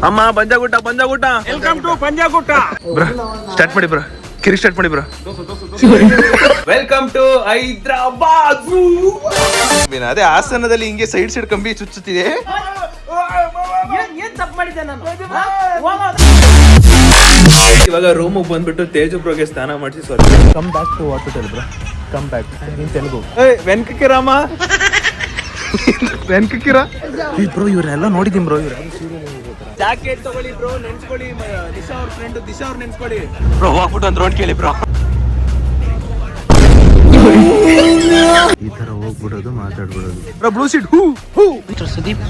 ಅಮ್ಮ Panjagutta Panjagutta welcome to Panjagutta. Bro start ಮಾಡಿ bro, ಕಿರಿ ಸ್ಟಾರ್ಟ್ ಮಾಡಿ ಬ್ರೋ. Welcome to Hyderabad. ಅದೇ ಹಾಸನದಲ್ಲಿ ಹಿಂಗೆ ಸೈಡ್ ಸೈಡ್ ಕಂಬಿ ಚುಚ್ಚುತ್ತಿದೆ. ಏನ್ ತಪ್ಪು ಮಾಡಿದ್ದೆ ನಾನು? ಇವಾಗ ರೂಮಿಗೆ ಬಂದ್ಬಿಟ್ಟು ತೇಜು ಬ್ರೋಗೆ ಸ್ನಾನ ಮಾಡಿಸಿ ಸ್ವಲ್ಪ come back to hospital bro, come back in Telugu. ವೆಂಕಕಿರಾಮ ವೆಂಕಕಿರ ಬ್ರೋ, ಇವರೆಲ್ಲ ನೋಡಿದೀನಿ ಬ್ರೋ. ಇವ್ರು ಜಾಕೆಟ್ ತಗೊಳ್ಳಿ ಬ್ರೋ, ನೆನ್ಸ್ಕೊಳ್ಳಿ ದಿಶಾ ಅವ್ರ ಫ್ರೆಂಡ್ ದಿಶಾ ಅವ್ರ ನೆನ್ಸ್ಕೊಳ್ಳಿ ಬ್ರೋ. ಹೋಗ್ಬಿಟ್ಟು ಒಂದು ರೌಂಡ್ ಕೇಳಿ ಬ್ರೋ. ಈ ತರ ಹೋಗ್ಬಿಡೋದು, ಮಾತಾಡ್ಬಿಡೋದು ಬ್ರೋ. ಬ್ಲೂ ಸೀಟ್ ಹೂ ಹೂ. ಸುದೀಪ್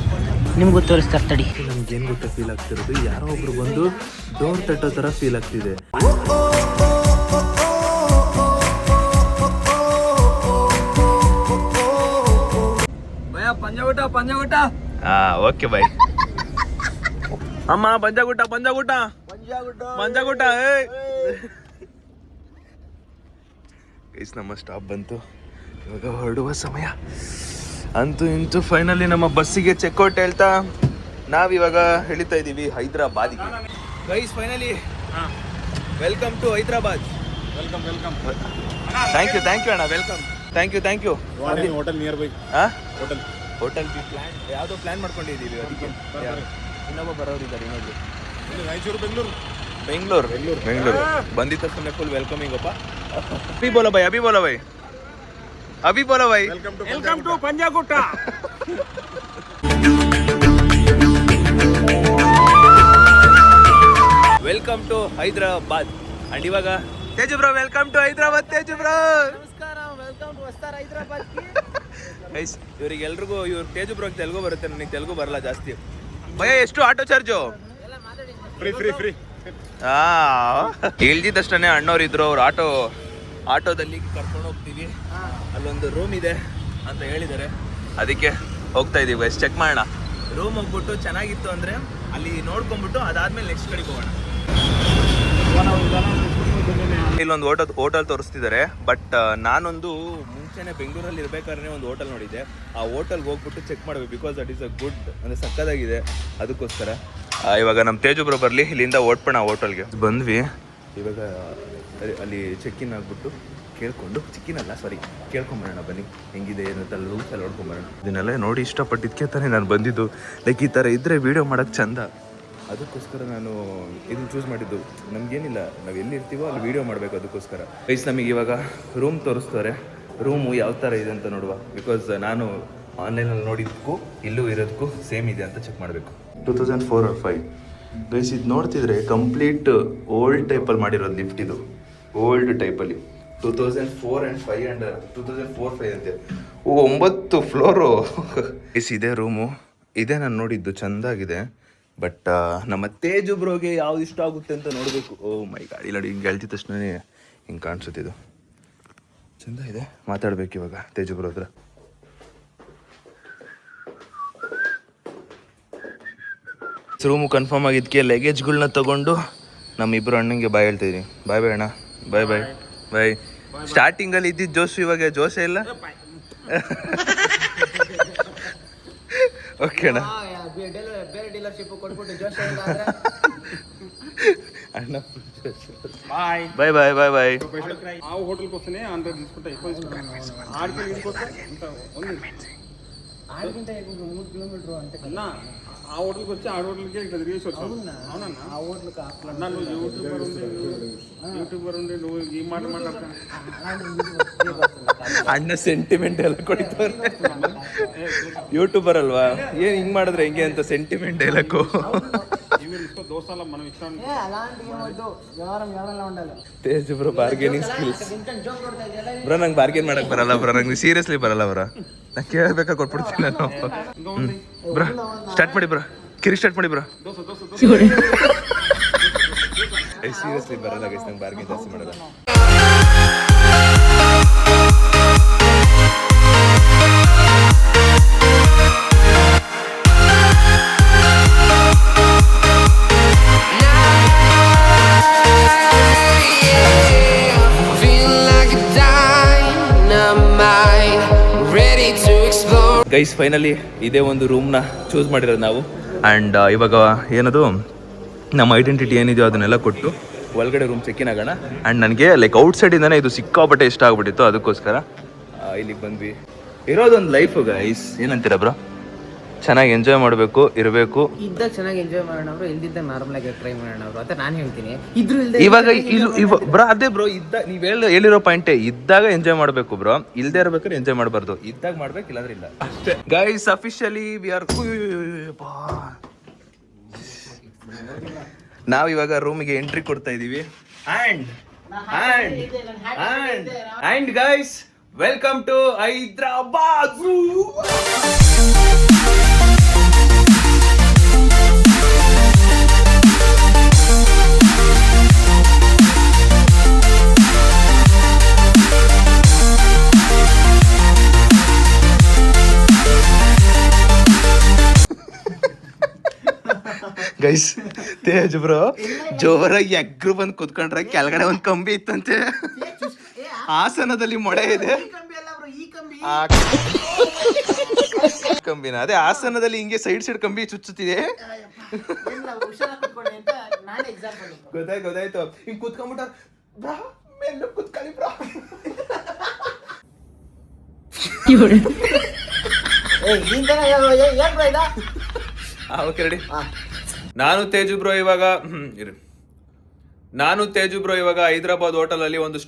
ನಿಮ್ಗೂ ತೋರಿಸ್ತಾರೆ ತಡಿ. ನಮ್ಗೆ ಏನ್ ಗೊತ್ತಾ ಫೀಲ್ ಆಗ್ತಿರೋದು, ಯಾರೋ ಒಬ್ರು ಬಂದು ಡೋರ್ ತಟ್ಟೋ ತರ ಫೀಲ್ ಆಗ್ತಿದೆ. ಪಂಜಾಗುಟ್ಟ ಪಂಜಾಗುಟ್ಟ. Okay bye. ಅಮ್ಮ ಪಂಜಾಗುಟ್ಟ ಪಂಜಾಗುಟ್ಟ ಪಂಜಾಗುಟ್ಟ. ಗೈಸ್ ನಮ್ಮ ಸ್ಟಾಪ್ ಬಂತು, ಇವಾಗ ಹೊರಡುವ ಸಮಯ. ಅಂತೂ ಇಂತೂ ಫೈನಲಿ ನಮ್ಮ ಬಸ್ಸಿಗೆ ಚೆಕ್ಔಟ್ ಹೇಳ್ತಾ ನಾವಿವಾಗ ಹೇಳ್ತಾ ಇದ್ದೀವಿ ಹೈದ್ರಾಬಾದಿಗೆ. Guys finally welcome to Hyderabad. Welcome welcome. Thank you ಅಣ್ಣ, welcome. Thank you. Hotel near by. Hotel plan ಯಾವುದೋ ಪ್ಲಾನ್ ಮಾಡ್ಕೊಂಡಿದ್ದೀವಿ. ಅದಕ್ಕೆ ಇನ್ನೊಬ್ಬ ಬರೋರಿದ್ದಾರೆ ಇನ್ನೊಬ್ರು. ರಾಯಚೂರು ಬೆಂಗಳೂರು ಬಂದಿದ್ದ ತಕ್ಷಣ ಫುಲ್ ವೆಲ್ಕಮಿಂಗ್ ಅಪ್ಪ. ಅಭಿ ಬೋಲೋ ಬೈ. Welcome to Panjagutta. Welcome to Hyderabad. And ಇವಾಗ Teju bro, welcome to Hyderabad. Teju bro ನಮಸ್ಕಾರ, ವೆಲ್ಕಮ್ ಟು ವಸ್ತಾರ್ ಹೈದ್ರಾಬಾದ್. ಗೈಸ್ ಇವರಿಗೆಲ್ರಿಗೂ ಇವ್ರು ತೇಜು ಬ್ರೋಗೆ ತೆಲುಗು ಬರುತ್ತೆ, ನನಗೆ ತೆಲುಗು ಬರಲ್ಲ ಜಾಸ್ತಿ. ಭಯ ಎಷ್ಟು ಆಟೋ ಚಾರ್ಜು? ಫ್ರೀ. ಇಳ್ದಿದ್ದಷ್ಟೇ ಅಣ್ಣವ್ರು ಇದ್ರು, ಅವ್ರು ಆಟೋದಲ್ಲಿ ಕರ್ಕೊಂಡು ಹೋಗ್ತೀವಿ, ಅಲ್ಲೊಂದು ರೂಮ್ ಇದೆ ಅಂತ ಹೇಳಿದ್ದಾರೆ, ಅದಕ್ಕೆ ಹೋಗ್ತಾ ಇದೀವಿ. ಗೈಸ್ ಚೆಕ್ ಮಾಡೋಣ. ರೂಮ್ ಹೋಗ್ಬಿಟ್ಟು ಚೆನ್ನಾಗಿತ್ತು ಅಂದ್ರೆ ಅಲ್ಲಿ ನೋಡ್ಕೊಂಡ್ಬಿಟ್ಟು ಅದಾದ್ಮೇಲೆ ನೆಕ್ಸ್ಟ್ ಕಡೆಗೆ ಹೋಗೋಣ. ಇಲ್ಲೊಂದು ಹೋಟೆಲ್ ತೋರಿಸ್ತಿದ್ದಾರೆ. ಬಟ್ ನಾನೊಂದು ಮುಂಚೆನೆ ಬೆಂಗಳೂರಲ್ಲಿ ಇರ್ಬೇಕಾದ್ರೆ ಒಂದು ಹೋಟೆಲ್ ನೋಡಿದ್ದೆ. ಆ ಹೋಟೆಲ್ಗೆ ಹೋಗ್ಬಿಟ್ಟು ಚೆಕ್ ಮಾಡಬೇಕು, because that is a good, ಅಂದರೆ ಸಕ್ಕದಾಗಿದೆ. ಅದಕ್ಕೋಸ್ಕರ ಇವಾಗ ನಮ್ಮ ತೇಜು ಬ್ರೋ ಬರಲಿ, ಇಲ್ಲಿಂದ ಓಡ್ಪೋಣ ಹೋಟೆಲ್ಗೆ. ಬಂದ್ವಿ ಇವಾಗ. ಅಲ್ಲಿ ಚೆಕ್ ಇನ್ ಆಗ್ಬಿಟ್ಟು ಕೇಳ್ಕೊಂಬರೋಣ ಬನ್ನಿ, ಹೆಂಗಿದೆ ಏನಂತ ರೂಲ್ಸ್ ಎಲ್ಲ ನೋಡ್ಕೊಂಬರೋಣ. ಇದನ್ನೆಲ್ಲ ನೋಡಿ ಇಷ್ಟಪಟ್ಟಿದ್ಕೆ ತಾನೇ ನಾನು ಬಂದಿದ್ದು. ಲೈಕ್ ಈ ಥರ ಇದ್ದರೆ ವೀಡಿಯೋ ಮಾಡೋಕ್ಕೆ ಚಂದ, ಅದಕ್ಕೋಸ್ಕರ ನಾನು ಇದನ್ನು ಚೂಸ್ ಮಾಡಿದ್ದು. ನಮಗೇನಿಲ್ಲ, ನಾವು ಎಲ್ಲಿರ್ತೀವೋ ಅಲ್ಲಿ ವೀಡಿಯೋ ಮಾಡಬೇಕು, ಅದಕ್ಕೋಸ್ಕರ. ಗೈಸ್ ನಮಗೆ ಇವಾಗ ರೂಮ್ ತೋರಿಸ್ತಾರೆ. ರೂಮು ಯಾವ ಥರ ಇದೆ ಅಂತ ನೋಡುವ, ಬಿಕಾಸ್ ನಾನು ಆನ್ಲೈನಲ್ಲಿ ನೋಡಿದ್ದಕ್ಕೂ ಇಲ್ಲೂ ಇರೋದಕ್ಕೂ ಸೇಮ್ ಇದೆ ಅಂತ ಚೆಕ್ ಮಾಡಬೇಕು. 2004 or 5 ಗೈಸ್ ಇದು ನೋಡ್ತಿದ್ರೆ ಕಂಪ್ಲೀಟ್ ಓಲ್ಡ್ ಟೈಪಲ್ಲಿ ಮಾಡಿರೋದು ಲಿಫ್ಟ್. ಇದು ಓಲ್ಡ್ ಟೈಪಲ್ಲಿ 2004 and 5 and 2004-5 ಅಂತೆ. 9 ಫ್ಲೋರು. ಗೈಸ್ ಇದೇ ರೂಮು, ಇದೇ ನಾನು ನೋಡಿದ್ದು, ಚೆಂದಾಗಿದೆ. ಬಟ್ ನಮ್ಮ ತೇಜು ಬ್ರೋಗೆ ಯಾವ್ದು ಇಷ್ಟ ಆಗುತ್ತೆ ಅಂತ ನೋಡಬೇಕು. ಓ ಮೈ ಗಾಡ್, ಇಲ್ಲ ಹಿಂಗೆ ಹೇಳ್ತಿದ್ದ ತಕ್ಷಣ ಹಿಂಗೆ ಕಾಣಿಸುತ್ತಿದ್ದು ಚೆಂದ ಇದೆ. ಮಾತಾಡ್ಬೇಕು ಇವಾಗ ತೇಜು ಬ್ರೋ ಹತ್ರ. ರೂಮು ಕನ್ಫರ್ಮ್ ಆಗಿದ್ದಕ್ಕೆ ಲಗೇಜ್ಗಳನ್ನ ತಗೊಂಡು ನಮ್ಮಿಬ್ಬರು ಅಣ್ಣಂಗೆ ಬಾಯ್ ಹೇಳ್ತಿದ್ದೀನಿ. ಬಾಯ್ ಅಣ್ಣ, ಬಾಯ್. ಸ್ಟಾರ್ಟಿಂಗಲ್ಲಿ ಇದ್ದಿದ್ದು ಜೋಶು, ಇವಾಗ ಜೋಶೇ ಇಲ್ಲ. ಓಕೆ ಅಣ್ಣ. బాయ్. ఆ హోటల్కి వస్తేనే 100 తీసుకుంటా, ఎక్కువ తీసుకుంటా. ఆడికి తీసుకొస్తా ఇంత ఉంది. ఆడికింత 3 కిలోమీటర్ అంటే అన్న. ఆ హోటల్కి వచ్చి ఆ హోటల్కి ఇక్కడ తిరిగేసి వచ్చావు. అవునన్నా, ఆ హోటల్కి నన్ను యూట్యూబర్ ఉండి నువ్వు ఈ మాట మాట్లాడతా. ಅಣ್ಣ ಸೆಂಟಿಮೆಂಟ್ ಎಲ್ಲ ಕೊಡ್ತಾರೆ. ಯೂಟ್ಯೂಬರ್ ಅಲ್ವಾ, ಏನು ಹಿಂಗೆ ಮಾಡಿದ್ರೆ ಹೆಂಗೆ ಅಂತ ಸೆಂಟಿಮೆಂಟ್ ಹೇಳಕ್ಕೂ. దోస్తాల మనం ఇచ్చాను అలాంటి ఏమొద్దు, ఎవరెలా ఉండాలి. Tej bro bargaining skills bro. ನಂಗೆ ಬಾರ್ಗೇನ್ ಮಾಡಕ್ ಬರಲ್ಲ ಬ್ರೋ, ನಂಗೆ ಸೀರಿಯಸ್ಲಿ ಬರಲ್ಲ ಬ್ರೋ. ನಾ ಕೇಳಬೇಕಾ ಕೊಟ್ಬಿಡ್ತೀನಿ ನಾನು. ಬ್ರೋ ಸ್ಟಾರ್ಟ್ ಮಾಡಿ ಬ್ರೋ, ಕಿರಿ ಸ್ಟಾರ್ಟ್ ಮಾಡಿ ಬ್ರೋ. ಸೀರಿಯಸ್ಲಿ ಬರಲ್ಲ ಗೈಸ್, ನಂಗೆ ಬಾರ್ಗೇನ್ ಜಾಸ್ತಿ ಮಾಡಲ್ಲ. ಗೈಸ್ ಫೈನಲಿ ಇದೇ ಒಂದು ರೂಮ್ನ ಚೂಸ್ ಮಾಡಿರೋದು ನಾವು. ಆ್ಯಂಡ್ ಇವಾಗ ಏನದು ನಮ್ಮ ಐಡೆಂಟಿಟಿ ಏನಿದೆಯೋ ಅದನ್ನೆಲ್ಲ ಕೊಟ್ಟು ಒಳಗಡೆ ರೂಮ್ ಚೆಕ್ಕಿನ್ ಆಗೋಣ. ಆ್ಯಂಡ್ ನನಗೆ ಲೈಕ್ ಔಟ್ಸೈಡಿಂದನೇ ಇದು ಸಿಕ್ಕಾಪಟ್ಟೆ ಇಷ್ಟ ಆಗ್ಬಿಟ್ಟಿತ್ತು, ಅದಕ್ಕೋಸ್ಕರ ಇಲ್ಲಿಗೆ ಬಂದ್ವಿ. ಇರೋದೊಂದು ಲೈಫು ಗೈಸ್, ಏನಂತೀರ ಬ್ರೋ? ಚೆನ್ನಾಗಿ ಎಂಜಾಯ್ ಮಾಡಬೇಕು, ಇರಬೇಕು. ಇದ್ದಾಗ ಚೆನ್ನಾಗಿ ಎಂಜಾಯ್ ಮಾಡೋಣ ಅವರು, ಇಲ್ದಿದ್ದಾಗ ನಾರ್ಮಲ್ ಆಗಿ ಟ್ರೈ ಮಾಡೋಣ ಅವರು ಅಂತ ನಾನು ಹೇಳ್ತೀನಿ. ಇದ್ರು ಇಲ್ದೇ ಇವಾಗ ಬ್ರೋ ಅದೇ ಬ್ರೋ, ನೀವು ಹೇಳಿರೋ ಪಾಯಿಂಟೇ, ಇದ್ದಾಗ ಎಂಜಾಯ್ ಮಾಡಬೇಕು ಬ್ರೋ, ಇಲ್ಲದೆ ಇರ್ಬೇಕಾದ್ರೆ ಎಂಜಾಯ್ ಮಾಡಬಾರ್ದು. ಇದ್ದಾಗ ಮಾಡ್ಬೇಕು, ಇಲ್ಲಾಂದ್ರೆ ಇಲ್ಲ ಅಷ್ಟೇ. ಗೈಸ್ ಅಫಿಷಿಯಲಿ ವಿ ಆರ್ ನಾವು ಇವಾಗ ರೂಮಿಗೆ ಎಂಟ್ರಿ ಕೊಡ್ತಾ ಇದೀವಿ. And guys welcome to Hyderabad. Guys Tej bro ಜೋರಾಗಿ ಎಗ್ರು ಬಂದು ಕುತ್ಕೊಂಡ್ರೆ ಕೆಳಗಡೆ ಒಂದು ಕಂಬಿ ಇತ್ತಂತೆ, ಹಾಸನದಲ್ಲಿ ಮೊಳೆ ಇದೆ. ಕಂಬಿನ ಅದೇ ಹಾಸನದಲ್ಲಿ ಹಿಂಗೆ ಸೈಡ್ ಕಂಬಿ ಚುಚ್ಚುತ್ತಿದೆ. ಗೊತ್ತಾಯ್ತು ಹಿಂಗ್ ಕುತ್ಕೊಂಡ್ಬಿಟ್ಟ ಕುತ್ಕೊಳ್ಳಿ ಬ್ರೋ. Okay ready. ನಾನು ತೇಜು ಬ್ರೋ ಇವಾಗ ಹೈದ್ರಾಬಾದ್ ಹೋಟೆಲ್ ಅಲ್ಲಿ ಒಂದು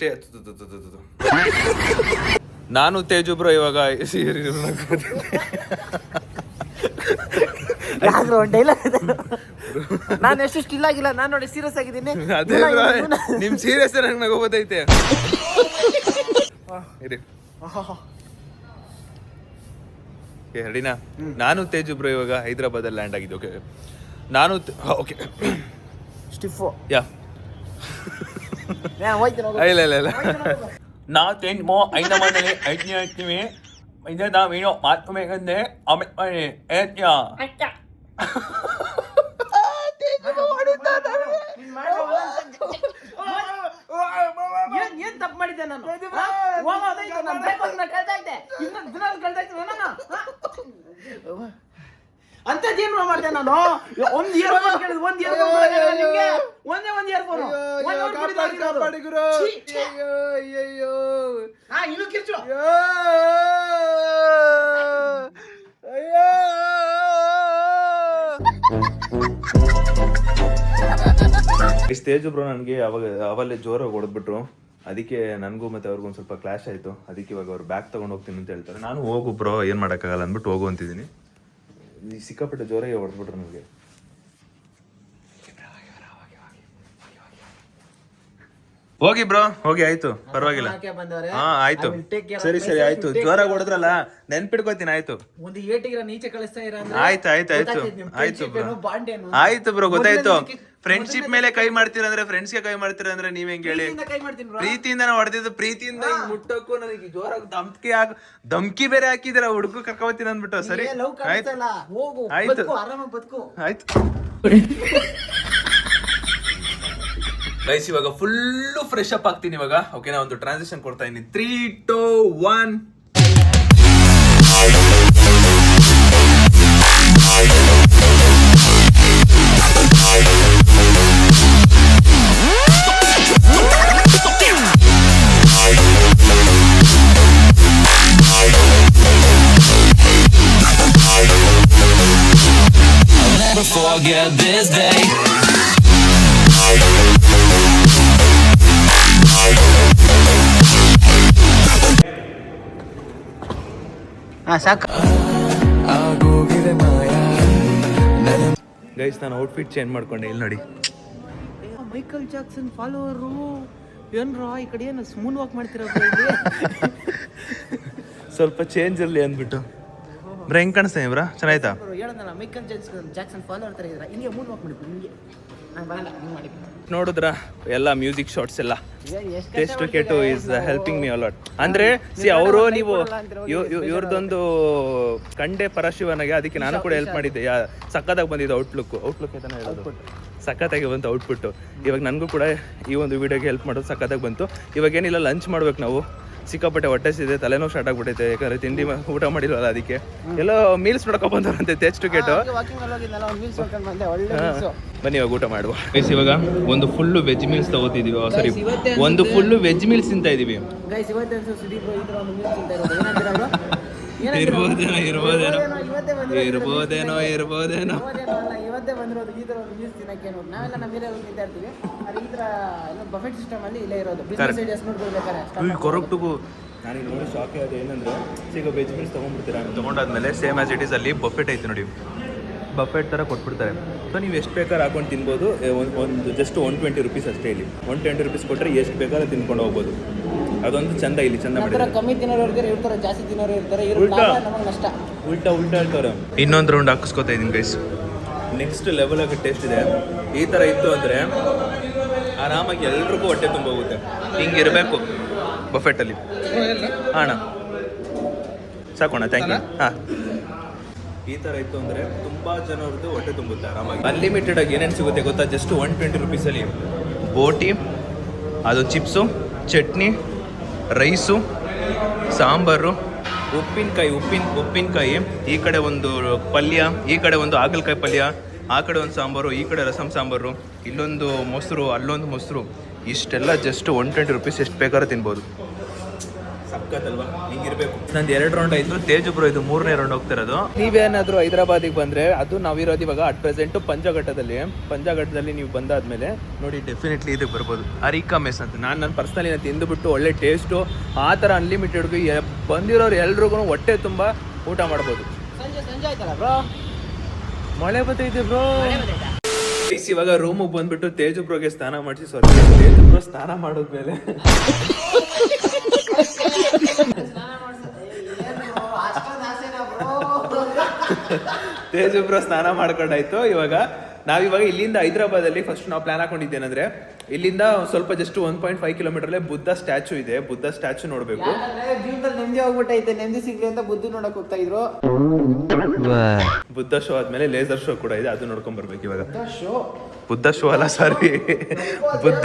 ನಾನು ಎಷ್ಟು ಸ್ಟಿಲ್ ಆಗಿಲ್ಲ, ನಾನು ನೋಡಿ ಸೀರಿಯಸ್ ಆಗಿದ್ದೀನಿ. ಅದೇ ನಿಮ್ ಸೀರಿಯಸ್ ನಂಗೆ ನಗೋಬೋದೈತೆ. ರೆಡಿನಾ? ನಾನು ತೇಜು ಬ್ರೋ ಇವಾಗ ಹೈದ್ರಾಬಾದ್ ಅಲ್ಲಿ ಲ್ಯಾಂಡ್ ಆಗಿದ್ದು. ಓಕೆ ನಾನು ಓಕೆ ಸ್ಟಿಫೋ ಯಾ ಇಲ್ಲ ನಾ ತೇಜ್ ಮೋ ಐನ ಮನೇಲಿ ಐದನೇ ಹೇಳ್ತೀವಿ. ನಾವೇನೋ ಮಾತುಬೇಕಂದ್ರೆ ಆಮೇಲೆ ಏನ್ ತಪ್ಪು ಮಾಡಿದ್ದೆ ನಾನು? ಅಂತದೇನು ಮಾಡಿದೆ ನಾನು? ಒಂದ್ ಇಯರ್ಫೋನ್ ಕೇಳಿದ್, ಒಂದ್ ಇಯರ್ಫೋನ್ ನಿಮ್ಗೆ ಒಂದೇ ಒಂದು ಇಯರ್ಫೋನ್ ಇನ್ನು ಕಿರ್ಚು. ತೇಜು ಬ್ರೋ ನನಗೆ ಅವಲ್ಲೇ ಜೋರಾಗಿ ಹೊಡೆದ್ಬಿಟ್ರು. ಅದಕ್ಕೆ ನನಗೂ ಮತ್ತೆ ಅವ್ರಿಗೂ ಒಂದು ಸ್ವಲ್ಪ ಕ್ಲಾಶ್ ಆಯಿತು. ಅದಕ್ಕೆ ಇವಾಗ ಅವ್ರು ಬ್ಯಾಗ್ ತೊಗೊಂಡು ಹೋಗ್ತೀನಿ ಅಂತ ಹೇಳ್ತಾರೆ. ನಾನು ಹೋಗು ಬ್ರೋ ಏನು ಮಾಡೋಕ್ಕಾಗಲ್ಲ ಅಂದ್ಬಿಟ್ಟು ಹೋಗು ಅಂತಿದ್ದೀನಿ. ಸಿಕ್ಕಾಪಟ್ಟೆ ಜೋರಾಗಿ ಹೊಡೆದ್ಬಿಟ್ರು ನನಗೆ. ಹೋಗಿ ಬ್ರೋ, ಹೋಗಿ ಆಯ್ತು, ಪರವಾಗಿಲ್ಲ. ಹಾ ಆಯ್ತು, ಸರಿ ಆಯ್ತು. ಜೋರಾಗಿ ಹೊಡೆದ್ರಲ್ಲ, ನೆನ್ಪಿಡ್ಕೋತೀನಿ. ಆಯ್ತು, ಒಂದು ಏಟಿಗೆ ನೀಚೆ ಕಳಿಸ್ತಾ ಇರ. ಆಯ್ತು ಬ್ರೋ, ಗೊತ್ತಾಯ್ತು. ಫ್ರೆಂಡ್ಶಿಪ್ ಮೇಲೆ ಕೈ ಮಾಡ್ತೀರ ಅಂದ್ರೆ, ಫ್ರೆಂಡ್ಸ್ಗೆ ಕೈ ಮಾಡ್ತೀರ ಅಂದ್ರೆ ನೀವ್ ಹೆಂಗ್ ಹೇಳಿ? ಪ್ರೀತಿಯಿಂದ ಹೊಡೆದಿದ್ದು, ಪ್ರೀತಿಯಿಂದ ಮುಟ್ಟಕ್ಕೂ ನನಗೆ ಜೋರಾಗಿ ಧಮ್ಕಿ ಬೇರೆ ಹಾಕಿದಿರ. ಹುಡುಗ ಕರ್ಕೊಬತ್ತೀನಿ ಅಂದ್ಬಿಟ್ಟು. ಸರಿ ಆಯ್ತು ಗೈಸ್, ಇವಾಗ ಫುಲ್ಲು ಫ್ರೆಶ್ ಅಪ್ ಆಗ್ತೀನಿ ಇವಾಗ. ಓಕೆನಾ? ಒಂದು ಟ್ರಾನ್ಸಿಷನ್ ಕೊಡ್ತಾ ಇದೀನಿ. 3, 2, 1. Never forget this day. Guys, ನಾನು ಔಟ್ಫಿಟ್ ಚೇಂಜ್ ಮಾಡ್ಕೊಂಡೆ. ಇಲ್ಲಿ ನೋಡಿ, ಮೈಕಲ್ ಜಾಕ್ಸನ್ ಫಾಲೋವರು ಏನ್ರಾ ಈ ಕಡೆ ಏನು ಸ್ಮೂನ್ ವಾಕ್ ಮಾಡ್ತಿರೋ? ಸ್ವಲ್ಪ ಚೇಂಜ್ ಇರಲಿ ಅಂದ್ಬಿಟ್ಟು. ಬ್ರ ಹೆಂಗ್ ಕಾಣಿಸ್ತಾ ಇವ್ರ? ಚೆನ್ನಾಯ್ತಾ? ಹೇಳೋದಲ್ಲ, ಮೈಕಲ್ ಜಾಕ್ಸನ್ ಫಾಲೋವರ್ ತರ ಇದ್ರ. ಹಿಂಗೆ ಮೂನ್ ವಾಕ್ ಮಾಡಿಬಿಟ್ಟು ಹಿಂಗೆ ನೋಡಿದ್ರ ಎಲ್ಲ ಮ್ಯೂಸಿಕ್ ಶಾರ್ಟ್ಸ್ ಎಲ್ಲ ಟೇಸ್ಟ್ ಕೆಟು ಇಸ್ ಹೆಲ್ಪಿಂಗ್ ಮಿ ಅಲಾಟ್. ಅಂದ್ರೆ ಅವರು ನೀವು ಇವ್ರದೊಂದು ಕಂಡೆ ಪರಶಿವನಿಗೆ, ಅದಕ್ಕೆ ನಾನು ಕೂಡ ಹೆಲ್ಪ್ ಮಾಡಿದ್ದೆ. ಸಕ್ಕತ್ತಾಗಿ ಬಂದಿದ್ದು ಔಟ್ಲುಕ್ ಅಂತಾನೆ ಹೇಳೋದು. ಸಕ್ಕತ್ತಾಗಿ ಬಂತು ಔಟ್ಪುಟ್ಟು. ಇವಾಗ ನನಗೂ ಕೂಡ ಈ ಒಂದು ವಿಡಿಯೋಗೆ ಹೆಲ್ಪ್ ಮಾಡೋದು ಸಕ್ಕತ್ತಾಗಿ ಬಂತು. ಇವಾಗ ಏನಿಲ್ಲ, ಲಂಚ್ ಮಾಡ್ಬೇಕು ನಾವು. ಸಿಕ್ಕಾಪಟ್ಟೆ ಹೊಟ್ಟೆ ಸಿದೆ, ತಲೆನೋವು ಸ್ಟಾರ್ಟ್ ಆಗ್ಬಿಟ್ಟೈತೆ, ಯಾಕಂದ್ರೆ ತಿಂಡಿ ಊಟ ಮಾಡಿಲ್ವಲ್ಲ ಅದಕ್ಕೆ. ಎಲ್ಲೋ ಮೀಲ್ಸ್ ನೋಡ್ಕೊ ಬಂದವರಂತೆ ತೇಜ್ ಟಿಕೆಟು. ಬನ್ನಿ ಇವಾಗ ಊಟ ಮಾಡುವ. ಗೈಸ್ ಇವಾಗ ಒಂದು ಫುಲ್ಲು ವೆಜ್ ಮೀಲ್ಸ್ ತಗೋತಿದೀವಿ, ಸಾರಿ ಒಂದು ಫುಲ್ಲು ವೆಜ್ ಮೀಲ್ಸ್ ತಿಂತ ಇದೀವಿ. ಇರ್ಬೋದೇನೋ ಇವತ್ತೇ ಬಂದಿರೋದು ಈ ತರ ಒಂದು ಮೀಲ್ಸ್ ತಿನ್ನಕ್ಕೆ. ನಾವೆಲ್ಲ ನಮ್ಮ ಏರಿಯಾದಲ್ಲಿ ತಿಂತಾ ಇರ್ತೀವಿ, ಅದು ಈ ತರ ಬಫೆಟ್ ಸಿಸ್ಟಮ್ ಅಲ್ಲಿ ಇಲ್ಲೇ ಇರೋದು. ಬಿಸ್ನೆಸ್ ಐಡಿಯಾಸ್ ನೋಡ್ಕೊಳ್ಬೇಕಾರೆ ಕೊರಕ್ಟು ನನಗೆ ನೋಡಿ ಶಾಕ್ ಆಗೋದು ಏನಂದ್ರೆ, ಈಗ ವೆಜ್ ಮೀಲ್ಸ್ ತೊಗೊಂಡ್ಬಿಡ್ತೀರಾ, ತೊಗೊಂಡಾದ್ಮೇಲೆ ಸೇಮ್ ಆಸ್ ಇಟ್ ಈಸ್ ಅಲ್ಲಿ ಬಫೆಟ್ ಐತೆ ನೋಡಿ, ಬಫೆಟ್ ಥರ ಕೊಟ್ಬಿಡ್ತಾರೆ. ಸೊ ನೀವು ಎಷ್ಟು ಬೇಕಾದ್ರೆ ಹಾಕೊಂಡು ತಿನ್ಬೋದು. ಒಂದು ಜಸ್ಟ್ 120 ರುಪೀಸ್ ಅಷ್ಟೇ. ಇಲ್ಲಿ 120 ರುಪೀಸ್ ಕೊಟ್ಟರೆ ಎಷ್ಟು ಬೇಕಾದ್ರೆ ತಿನ್ಕೊಂಡು ಹೋಗ್ಬೋದು. ಅದೊಂದು ಚಂದ, ಇಲ್ಲಿ ಚಂದ ಮಾಡಿದ್ದಾರೆ. ಕಮ್ಮಿ ತಿನ್ನೋರು ಇರ್ತಾರೆ, ಜಾಸ್ತಿ ತಿನ್ನೋರು ಇರ್ತಾರೆ, ನಮಗೆ ನಷ್ಟ. ಉಲ್ಟಾ ಹೇಳ್ತಾರೆ. ಇನ್ನೊಂದು ರೌಂಡ್ ಹಾಕಿಸ್ಕೊತಾ ಇದ್ದೀನಿ ಗೈಸ್. ನೆಕ್ಸ್ಟ್ ಲೆವೆಲ್ ಆಗಿ ಟೇಸ್ಟ್ ಇದೆ. ಈ ಥರ ಇತ್ತು ಅಂದರೆ ಆರಾಮಾಗಿ ಎಲ್ರಿಗೂ ಹೊಟ್ಟೆ ತುಂಬ ಹೋಗುತ್ತೆ. ಹಿಂಗಿರಬೇಕು ಬಫೆಟ್ಟಲ್ಲಿ. ಅಣ್ಣ ಸಾಕೋಣ, ಥ್ಯಾಂಕ್ ಯು. ಹಾಂ, ಈ ಥರ ಇತ್ತು ಅಂದರೆ ತುಂಬ ಜನರದ್ದು ಹೊಟ್ಟೆ ತುಂಬುತ್ತೆ ಆರಾಮಾಗಿ. ಅನ್ಲಿಮಿಟೆಡ್ ಆಗಿ ಏನೇನು ಸಿಗುತ್ತೆ ಗೊತ್ತಾ? ಜಸ್ಟ್ 120 ರುಪೀಸಲ್ಲಿ ಬೋಟಿ, ಅದು ಚಿಪ್ಸು, ಚಟ್ನಿ, ರೈಸು, ಸಾಂಬಾರು, ಉಪ್ಪಿನಕಾಯಿ, ಈ ಕಡೆ ಒಂದು ಪಲ್ಯ, ಈ ಕಡೆ ಒಂದು ಹಾಗಲಕಾಯಿ ಪಲ್ಯ, ಆ ಕಡೆ ಒಂದು ಸಾಂಬಾರು, ಈ ಕಡೆ ರಸಮ್ ಸಾಂಬಾರು, ಇಲ್ಲೊಂದು ಮೊಸರು, ಅಲ್ಲೊಂದು ಮೊಸರು. ಇಷ್ಟೆಲ್ಲ ಜಸ್ಟ್ 120 ರುಪೀಸ್ ಎಷ್ಟು ಬೇಕಾದ್ರೆ ತಿನ್ಬೋದು. ಸಕ್ಕತ್ತಲ್ವಾ? ಹಿಂಗಿರ್ಬೇಕು. ನಂದು 2 ರೌಂಡ್ ಆಯಿತು. ತೇಜ್ ಬ್ರೋ ಇದು 3ನೇ ರೌಂಡ್ ಹೋಗ್ತಿರೋದು. ನೀವೇನಾದರೂ ಹೈದರಾಬಾದಿಗೆ ಬಂದರೆ, ಅದು ನಾವಿರೋದು ಇವಾಗ ಅಟ್ ಪ್ರೆಸೆಂಟು ಪಂಜಾಘಟ್ಟದಲ್ಲಿ ನೀವು ಬಂದಾದ್ಮೇಲೆ ನೋಡಿ ಡೆಫಿನೆಟ್ಲಿ ಇದಕ್ಕೆ ಬರ್ಬೋದು. ಅರಿಕಾ ಮೆಸ್ ಅಂತ. ನಾನು ಪರ್ಸ್ನಲಿ ನಾನು ತಿಂದುಬಿಟ್ಟು ಒಳ್ಳೆ ಟೇಸ್ಟು, ಆ ಥರ ಅನ್ಲಿಮಿಟೆಡ್ಗೆ ಬಂದಿರೋರು ಎಲ್ರಿಗೂ ಹೊಟ್ಟೆ ತುಂಬ ಊಟ ಮಾಡ್ಬೋದು. ಸಂಜೆ ಆಯ್ತಲ್ಲ ಬ್ರೋ, ಮಳೆ ಬರ್ತೈತೆ ಬ್ರೋ. ಇವಾಗ ರೂಮಿಗೆ ಬಂದ್ಬಿಟ್ಟು ತೇಜ್ ಬ್ರೋಗೆ ಸ್ನಾನ ಮಾಡಿಸಿ, ತೇಜ್ ಬ್ರೋ ಸ್ನಾನ ಮಾಡಿದ್ಮೇಲೆ ತೇಜ್ ಬ್ರೋ ಸ್ನಾನ ಮಾಡ್ಕೊಂಡಾಯ್ತು. ಇವಾಗ ಇಲ್ಲಿಂದ ಹೈದರಾಬಾದಲ್ಲಿ ಫಸ್ಟ್ ನಾವು ಪ್ಲಾನ್ ಹಾಕೊಂಡಿದ್ದೇನೆಂದ್ರೆ, ಇಲ್ಲಿಂದ ಸ್ವಲ್ಪ ಜಸ್ಟ್ 1.5 ಕಿಲೋಮೀಟರ್ಲೆ ಬುದ್ಧ ಸ್ಟ್ಯಾಚು ಇದೆ. ಬುದ್ಧ ಸ್ಟ್ಯಾಚು ನೋಡ್ಬೇಕು. ಜೀವನದಲ್ಲಿ ನೆಮ್ಮದಿ ಹೋಗ್ಬಿಟ್ಟೈತೆ, ನೆಮ್ಮದಿ ಸಿಗ್ಲಿ ಅಂತ ಬುದ್ಧ ನೋಡಕ್ ಹೋಗ್ತಾ ಇದ್ರು. ಬುದ್ಧ ಶೋ ಆದ್ಮೇಲೆ ಲೇಸರ್ ಶೋ ಕೂಡ ಇದೆ, ಅದು ನೋಡ್ಕೊಂಡ್ ಬರ್ಬೇಕು ಇವಾಗ. ಬುದ್ಧ ಶೋ ಅಲ್ಲ, ಸಾರಿ, ಬುದ್ಧ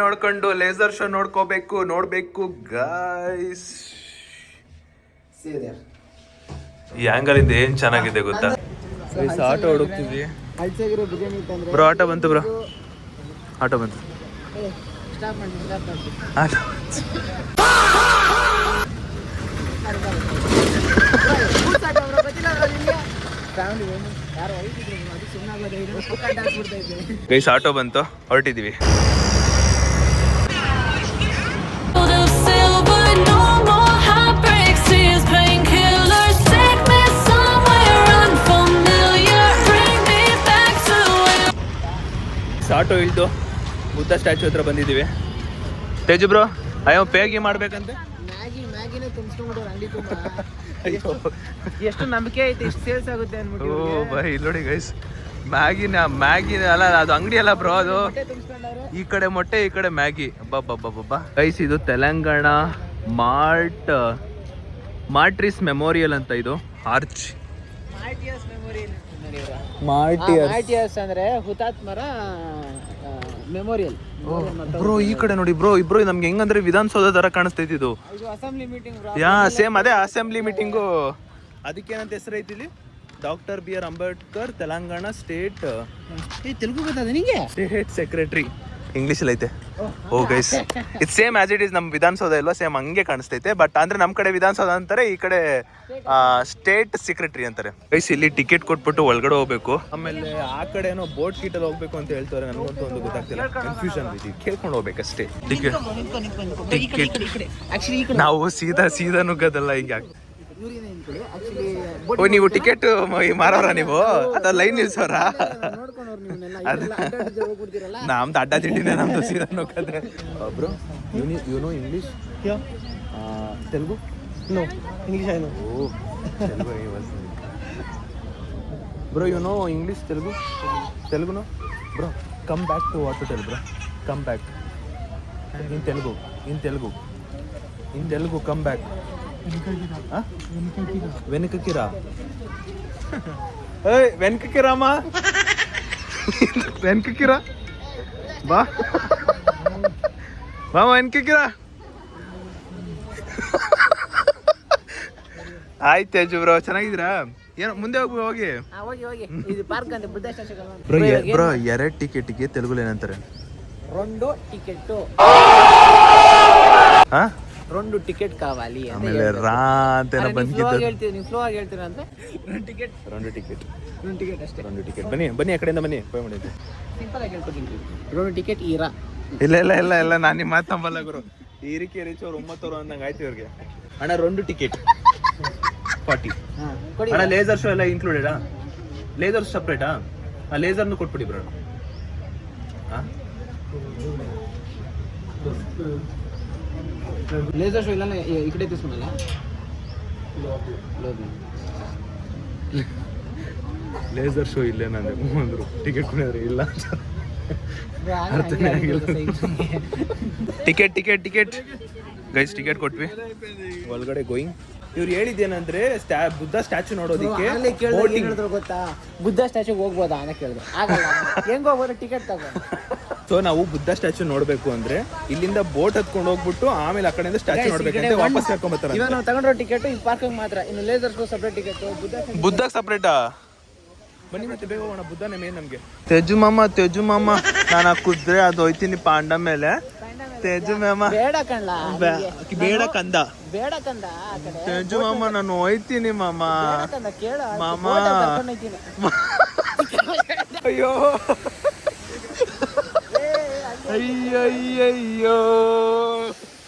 ನೋಡ್ಕೊಂಡು ಲೇಸರ್ ಶೋ ನೋಡ್ಬೇಕು ಗಾಯ್ಸ್. ಈ ಆಂಗಲ್ ಇಂದ ಏನ್ ಚೆನ್ನಾಗಿದೆ ಗೊತ್ತಾ? ಆಟೋ ಹುಡುಕ್ತಿದ್ವಿ ಬ್ರೋ. ಆಟೋ ಬಂತು ಬ್ರೋ, ಆಟೋ ಬಂತು. ಗೈಸ್ ಆಟೋ ಬಂತು, ಹೊರಟಿದೀವಿ. ಆಟೋ ಇಳ್ದು ಬುದ್ಧ ಸ್ಟ್ಯಾಚು ಹತ್ರ ಬಂದಿದ್ದೀವಿ. ತೇಜು ಬ್ರೋ ಅಯ್ಯೋ ಪೇಗಿ ಮಾಡ್ಬೇಕಂತೆ. ಮ್ಯಾಗಿನೇ ತುಂಬಿಸ್ಕೊಂಡ್ಬಿಟ್ಟು ಅಂಗಡಿ ತುಂಬ. ಎಷ್ಟು ನಂಬಿಕೆ ಐತೆ ಇಷ್ಟು ಸೇಲ್ಸ್ ಆಗುತ್ತೆ ಅಂದ್ಬಿಟ್ಟು. ಓ ಬೈ, ಇಲ್ಲಿ ನೋಡಿ ಗೈಸ್, ಮ್ಯಾಗಿ ಅಲ್ಲ, ಅದು ಅಂಗಡಿ ಅಲ್ಲ ಬ್ರೋ, ಅದು ಈ ಕಡೆ ಮೊಟ್ಟೆ, ಈ ಕಡೆ ಮ್ಯಾಗಿ. ಅಬ್ಬಬ್ಬಬ್ಬಬ್ಬ ಗೈಸ್, ಇದು ತೆಲಂಗಾಣ ಮಾರ್ಟ್ರಿಸ್ ಮೆಮೋರಿಯಲ್ ಅಂತ. ಇದು ಆರ್ಚ್ ಮಾರ್ಟಿಯರ್ಸ್ ಅಂದ್ರೆ ಹುತಾತ್ಮರ ಮೆಮೋರಿಯಲ್. ಬ್ರೋ ಈ ಕಡೆ ನೋಡಿ ಬ್ರೋ, ಇಬ್ರು ನಮ್ಗೆ ಹೆಂಗಂದ್ರೆ ವಿಧಾನಸೌಧ ತರ ಕಾಣಿಸ್ತೈತಿ. ಇದು ಅಸೆಂಬ್ಲಿ ಮೀಟಿಂಗ್. ಸೇಮ್ ಅದೇ ಅಸೆಂಬ್ಲಿ ಮೀಟಿಂಗು. ಅದಕ್ಕೇನಂತ ಹೆಸರು ಐತಿಲಿ? Doctor BR Ambedkar Telangana state Telugu ಗೊತ್ತಾದ ನಿಂಗೆ? State secretary. ಇಂಗ್ಲೀಷಲ್ಲಿ ಐತೆ. Oh guys, it same as it is ನಮ್ಮ ವಿಧಾನಸೌಧ ಇಲ್ವಾ, ಸೇಮ್ ಹಂಗೆ ಕಾಣಿಸ್ತೈತೆ. ಬಟ್ ಅಂದ್ರೆ ನಮ್ಮ ಕಡೆ ವಿಧಾನಸೌಧ ಅಂತಾರೆ, ಈ ಕಡೆ ಸ್ಟೇಟ್ ಸೆಕ್ರೆಟರಿ ಅಂತಾರೆ. ಗೈಸ್ ಇಲ್ಲಿ ಟಿಕೆಟ್ ಕೊಟ್ಬಿಟ್ಟು ಒಳಗಡೆ ಹೋಗ್ಬೇಕು. ಆಮೇಲೆ ಆ ಕಡೆ ಏನೋ ಬೋಟ್ ಕೀಟಲ್ಲಿ ಹೋಗ್ಬೇಕು ಅಂತ ಹೇಳ್ತಾರೆ. ನನಗಂತೂ ಒಂದು ಗೊತ್ತಾಗ್ತಿಲ್ಲ, ಕನ್ಫ್ಯೂಷನ್ ಐತಿ. ಕೇಳ್ಕೊಂಡು ಹೋಗ್ಬೇಕಷ್ಟೇ. ಟಿಕೆಟ್ ನಾವು ಸೀದಾ ನುಗ್ಗೋದಲ್ಲ ಹಿಂಗೆ. ಓ ನೀವು ಟಿಕೆಟ್ ಮಾರೋರ ನೀವು, ಅಥವಾ ಲೈನ್ ನಿಲ್ಸೋರ? ನಮ್ದು ಅಡ್ಡ ತಿಂಡಿನೇ, ನಮ್ದು ಸೀದಾ ನುಗ್ಗದೆ. Bro you know English? Telugu? No English I know. Oh Telugu. Bro you know English? ತೆಲುಗುನು? Bro come back to what to tell bro. Come back in Telugu come back. వెనకకిరా వెనకకిరామా వెనకకిరా బా వెనకకిరా ಆಯ್ತು ತೇಜು ಬ್ರೋ, ಚೆನ್ನಾಗಿದ್ದೀರಾ? ಏನೋ ಮುಂದೆ ಹೋಗಿ ಹೋಗಿ ಇದು ಪಾರ್ಕ್ ಅಂತ ಬುದ್ಧ ಸ್ಟ್ಯಾಚ್ಯೂ ಬ್ರೋ. 2 ಟಿಕೆಟ್ಗೆ ತೆಲುಗುಲಿ ಏನಂತಾರೆ? 2 ಟಿಕೆಟ್ ಹಾ, 2 ಟಿಕೆಟ್ ಕಾవాలి ಅಂತ ಆಮೇಲೆ ಹೇಳ್ತಾರೆ. ರಾ ಅಂತ ಅರೆ, ನೀವು ಬಂದ್ಕಿದ್ದ. ನೀವು ಫ್ಲೋ ಆಗಿ ಹೇಳ್ತೀರಾ ಅಂದ್ರೆ 2 ಟಿಕೆಟ್ 2 ಟಿಕೆಟ್ 2 ಟಿಕೆಟ್ ಅಷ್ಟೇ. 2 ಟಿಕೆಟ್. ಬನ್ನಿ ಆ ಕಡೆಯಿಂದ ಬನ್ನಿ. ಪೇ ಮಾಡಿದ್ದೆ. ಸಿಂಪಲ್ ಆಗಿ ಹೇಳ್ಕೊತೀನಿ. 2 ಟಿಕೆಟ್ ಈರಾ. ಇಲ್ಲ ನಾನು ನಿಮ್ಮ ಮಾತು ನಂಬಲ್ಲ ಗುರು. ಈರಿಕೆ ರೀಚ್ ಅವ್ರು 9 ಅಂದಂಗೆ ಆಯ್ತು ಇವ್ರಿಗೆ. ಅಣ್ಣ 2 ಟಿಕೆಟ್ 40. ಕೊಡಿ. ಅಣ್ಣ ಲೇಸರ್ ಶೋ ಎಲ್ಲ ಇನ್ಕ್ಲೂಡೆಡಾ? ಲೇಸರ್ ಸಪ್ರೇಟಾ? ಆ ಲೇಸರ್ನು ಕೊಟ್ಬಿಡಿ ಬ್ರೋ. ಲೇಸರ್ ಶೋ ಇಲ್ಲ ಈ ಕಡೆ తీసుకున్నాలా? ಲೇಸರ್ ಶೋ ಇಲ್ಲೇ ನಂದು ಅಂದ್ರು. ಟಿಕೆಟ್ ಕೊಡಿದ್ರೆ ಇಲ್ಲ. ಟಿಕೆಟ್ ಗೈಸ್, ಟಿಕೆಟ್ ಕೊಟ್ವಿ. ಒಳಗಡೆ ಗೋಯಿಂಗ್. ಇವ್ರು ಹೇಳಿದ್ದೇನಂದ್ರೆ ಬುದ್ಧ ಸ್ಟ್ಯಾಚು ನೋಡೋದಿಕ್ಕೆ ಗೊತ್ತಾ? ಬುದ್ಧ ಸ್ಟ್ಯಾಚ್ಯೂಗೆ ಹೋಗ್ಬೋದಾ ಅಂತ ಕೇಳಿದ್ರು. ಆಗಲ್ಲ. ಹೆಂಗ್ ಹೋಗ್ಬೋದು? ಟಿಕೆಟ್ ತಗೊಂಡು. ಸೊ ನಾವು ಬುದ್ಧ ಸ್ಟ್ಯಾಚು ನೋಡ್ಬೇಕು ಅಂದ್ರೆ ಇಲ್ಲಿಂದ ಬೋಟ್ ಹತ್ಕೊಂಡು ಹೋಗ್ಬಿಟ್ಟು ಆಮೇಲೆ ಆ ಕಡೆಯಿಂದ ಸ್ಟ್ಯಾಚು ನೋಡ್ಬೇಕಂತ ವಾಪಸ್ ಕರ್ಕೊಂಡ್ ಬರ್ತಾರೆ. ಇವಾಗ ನಾವು ತಗೊಂಡಿರೋ ಟಿಕೆಟ್ ಈ ಪಾರ್ಕಿಂಗ್ ಮಾತ್ರ. ಇನ್ನು laser show separate ticket. Buddha ಸಪ್ರೇಟಾ? ಬನ್ನಿ ಮತ್ತೆ ಬೇಗ ಹೋಗೋಣ. ಬುದ್ಧನೇ ಮೇನ್ ನಮ್ಗೆ. ತೇಜು ಮಾಮ ನಾನು ಕುದ್ರೆ ಅದು ಹೋಯ್ತೀನಿ ಪಾಂಡ ಮೇಲೆ. ತೇಜು ಮಾಮ ಬೇಡ ಕಣ್ಲ, ಬೇಡ ಕಂದ. ಬೇಡ ಕಂದ. ಆ ಕಡೆ ತೇಜು ಮಾಮ ನಾನು ಹೋಯ್ತೀನಿ ಮಾಮ. ಕಂದ ಕೇಳ ಮಾಮ. ಅಯ್ಯೋ ಅಯ್ಯಯ್ಯಯ್ಯೋ.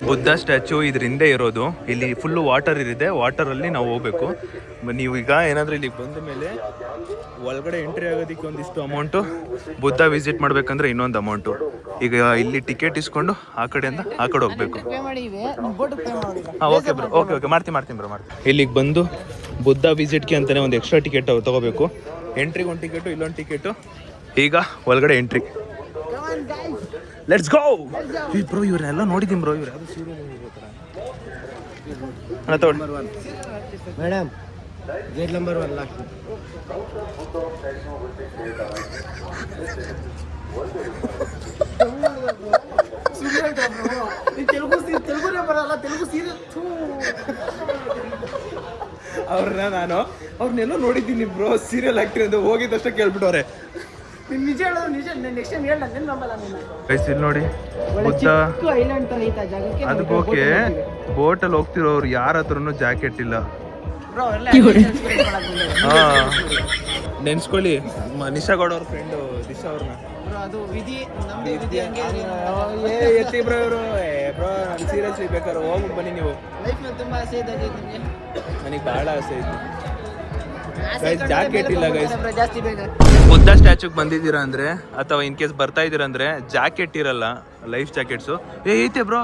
ಬುದ್ಧ ಸ್ಟ್ಯಾಚು ಇದ್ರ ಹಿಂದೆ ಇರೋದು. ಇಲ್ಲಿ ಫುಲ್ಲು ವಾಟರ್ ಇದೆ. ವಾಟರಲ್ಲಿ ನಾವು ಹೋಗ್ಬೇಕು. ನೀವು ಈಗ ಏನಾದರೂ ಇಲ್ಲಿಗೆ ಬಂದ ಮೇಲೆ ಒಳಗಡೆ ಎಂಟ್ರಿ ಆಗೋದಕ್ಕೆ ಒಂದಿಷ್ಟು ಅಮೌಂಟು, ಬುದ್ಧ ವಿಸಿಟ್ ಮಾಡ್ಬೇಕಂದ್ರೆ ಇನ್ನೊಂದು ಅಮೌಂಟು. ಈಗ ಇಲ್ಲಿ ಟಿಕೆಟ್ ಇಸ್ಕೊಂಡು ಆ ಕಡೆಯಿಂದ ಆ ಕಡೆ ಹೋಗ್ಬೇಕು. ಪೇ ಮಾಡಿವಿ, ಬೋಟ್ ಪೇ ಮಾಡಿ. ಹಾಂ, ಓಕೆ ಬ್ರೋ. ಓಕೆ ಮಾಡ್ತೀನಿ ಬ್ರೋ. ಇಲ್ಲಿಗೆ ಬಂದು ಬುದ್ಧ ವಿಸಿಟ್ಗೆ ಅಂತಲೇ ಒಂದು ಎಕ್ಸ್ಟ್ರಾ ಟಿಕೆಟ್ ತೊಗೋಬೇಕು. ಎಂಟ್ರಿಗೆ ಒಂದು ಟಿಕೆಟು, ಇಲ್ಲೊಂದು ಟಿಕೆಟು. ಈಗ ಒಳಗಡೆ ಎಂಟ್ರಿ. Let's go bro. ಇವ್ರನ್ನೆಲ್ಲ ನೋಡಿದ್ದೀನಿ ಬ್ರೋ. ಇವ್ರು ಯಾವುದು ಸೀರಿಯಲ್ ಅಣ್ಣ ತಗೊಳ್ಳಿ ಮೇಡಮ್. Gate number 1 last. ತೆಲುಗುನೇ ಬರಲ್ಲ. ತೆಲುಗು ಸೀರಿಯಲ್. ಅವ್ರನ್ನೆಲ್ಲ ನೋಡಿದ್ದೀನಿ ಬ್ರೋ. ಸೀರಿಯಲ್ ಆಕ್ಟರ್ ಅಂತ ಹೋಗಿದ್ದಷ್ಟೇ ಕೇಳ್ಬಿಟ್ಟವ್ರೆ. ನಿಜ ಹೇಳೋದು ನಿಜ. ನೆಕ್ಸ್ಟ್ ಟೈಮ್ ಹೇಳ, ನಾನು ನಂಬಲ್ಲ ನೀನು. ಇಲ್ಲಿ ನೋಡಿ ಬುದ್ಧ ಐಲ್ಯಾಂಡ್ ತರ ಐತಾ ಜಾಗಕ್ಕೆ. ಅದಕ್ಕೆ ಓಕೆ. ಬೋಟಲ್ಲಿ ಹೋಗ್ತಿರೋರು ಯಾರ ಹತ್ರನೂ ಜಾಕೆಟ್ ಇಲ್ಲ. ನೆನ್ಸ್ಕೊಳ್ಳಿ, ನಿಶಾಗೌಡ ಅವ್ರ ಫ್ರೆಂಡು ದಿಶಾ ಅವ್ರನ್ನ. ಅದು ವಿಧಿ, ನಮ್ದು ವಿಧಿ ಹಂಗೆ. ಎತ್ತಿ ಬ್ರೋ ಇವರು. ಬ್ರೋ ನಾನು ಸೀರಿಯಸ್ಲಿ ಬೇಕಾದ್ರೆ ಹೋಗಿ ಬನ್ನಿ ನೀವು. ಲೈಫ್ನಲ್ಲಿ ತುಂಬಾ ಆಸೆ ಇದೆ ನಿಮಗೆ? ನನಗೆ ಭಾಳ ಆಸೆ ಇತ್ತು ಗೈಸ್. ಜಾಕೆಟ್ ಇಲ್ಲ ಗೈಸ್. ಜಾಸ್ತಿ ಬೇಗ ಬುದ್ಧ ಸ್ಟ್ಯಾಚುಗೆ ಬಂದಿದ್ದೀರಾ ಅಂದ್ರೆ ಅಥವಾ ಇನ್ ಕೇಸ್ ಬರ್ತಾ ಇದ್ದೀರಾ ಅಂದ್ರೆ ಜಾಕೆಟ್ ಇರಲ್ಲ. ಲೈಫ್ ಜಾಕೆಟ್ಸು ಐತೆ ಬ್ರೋ.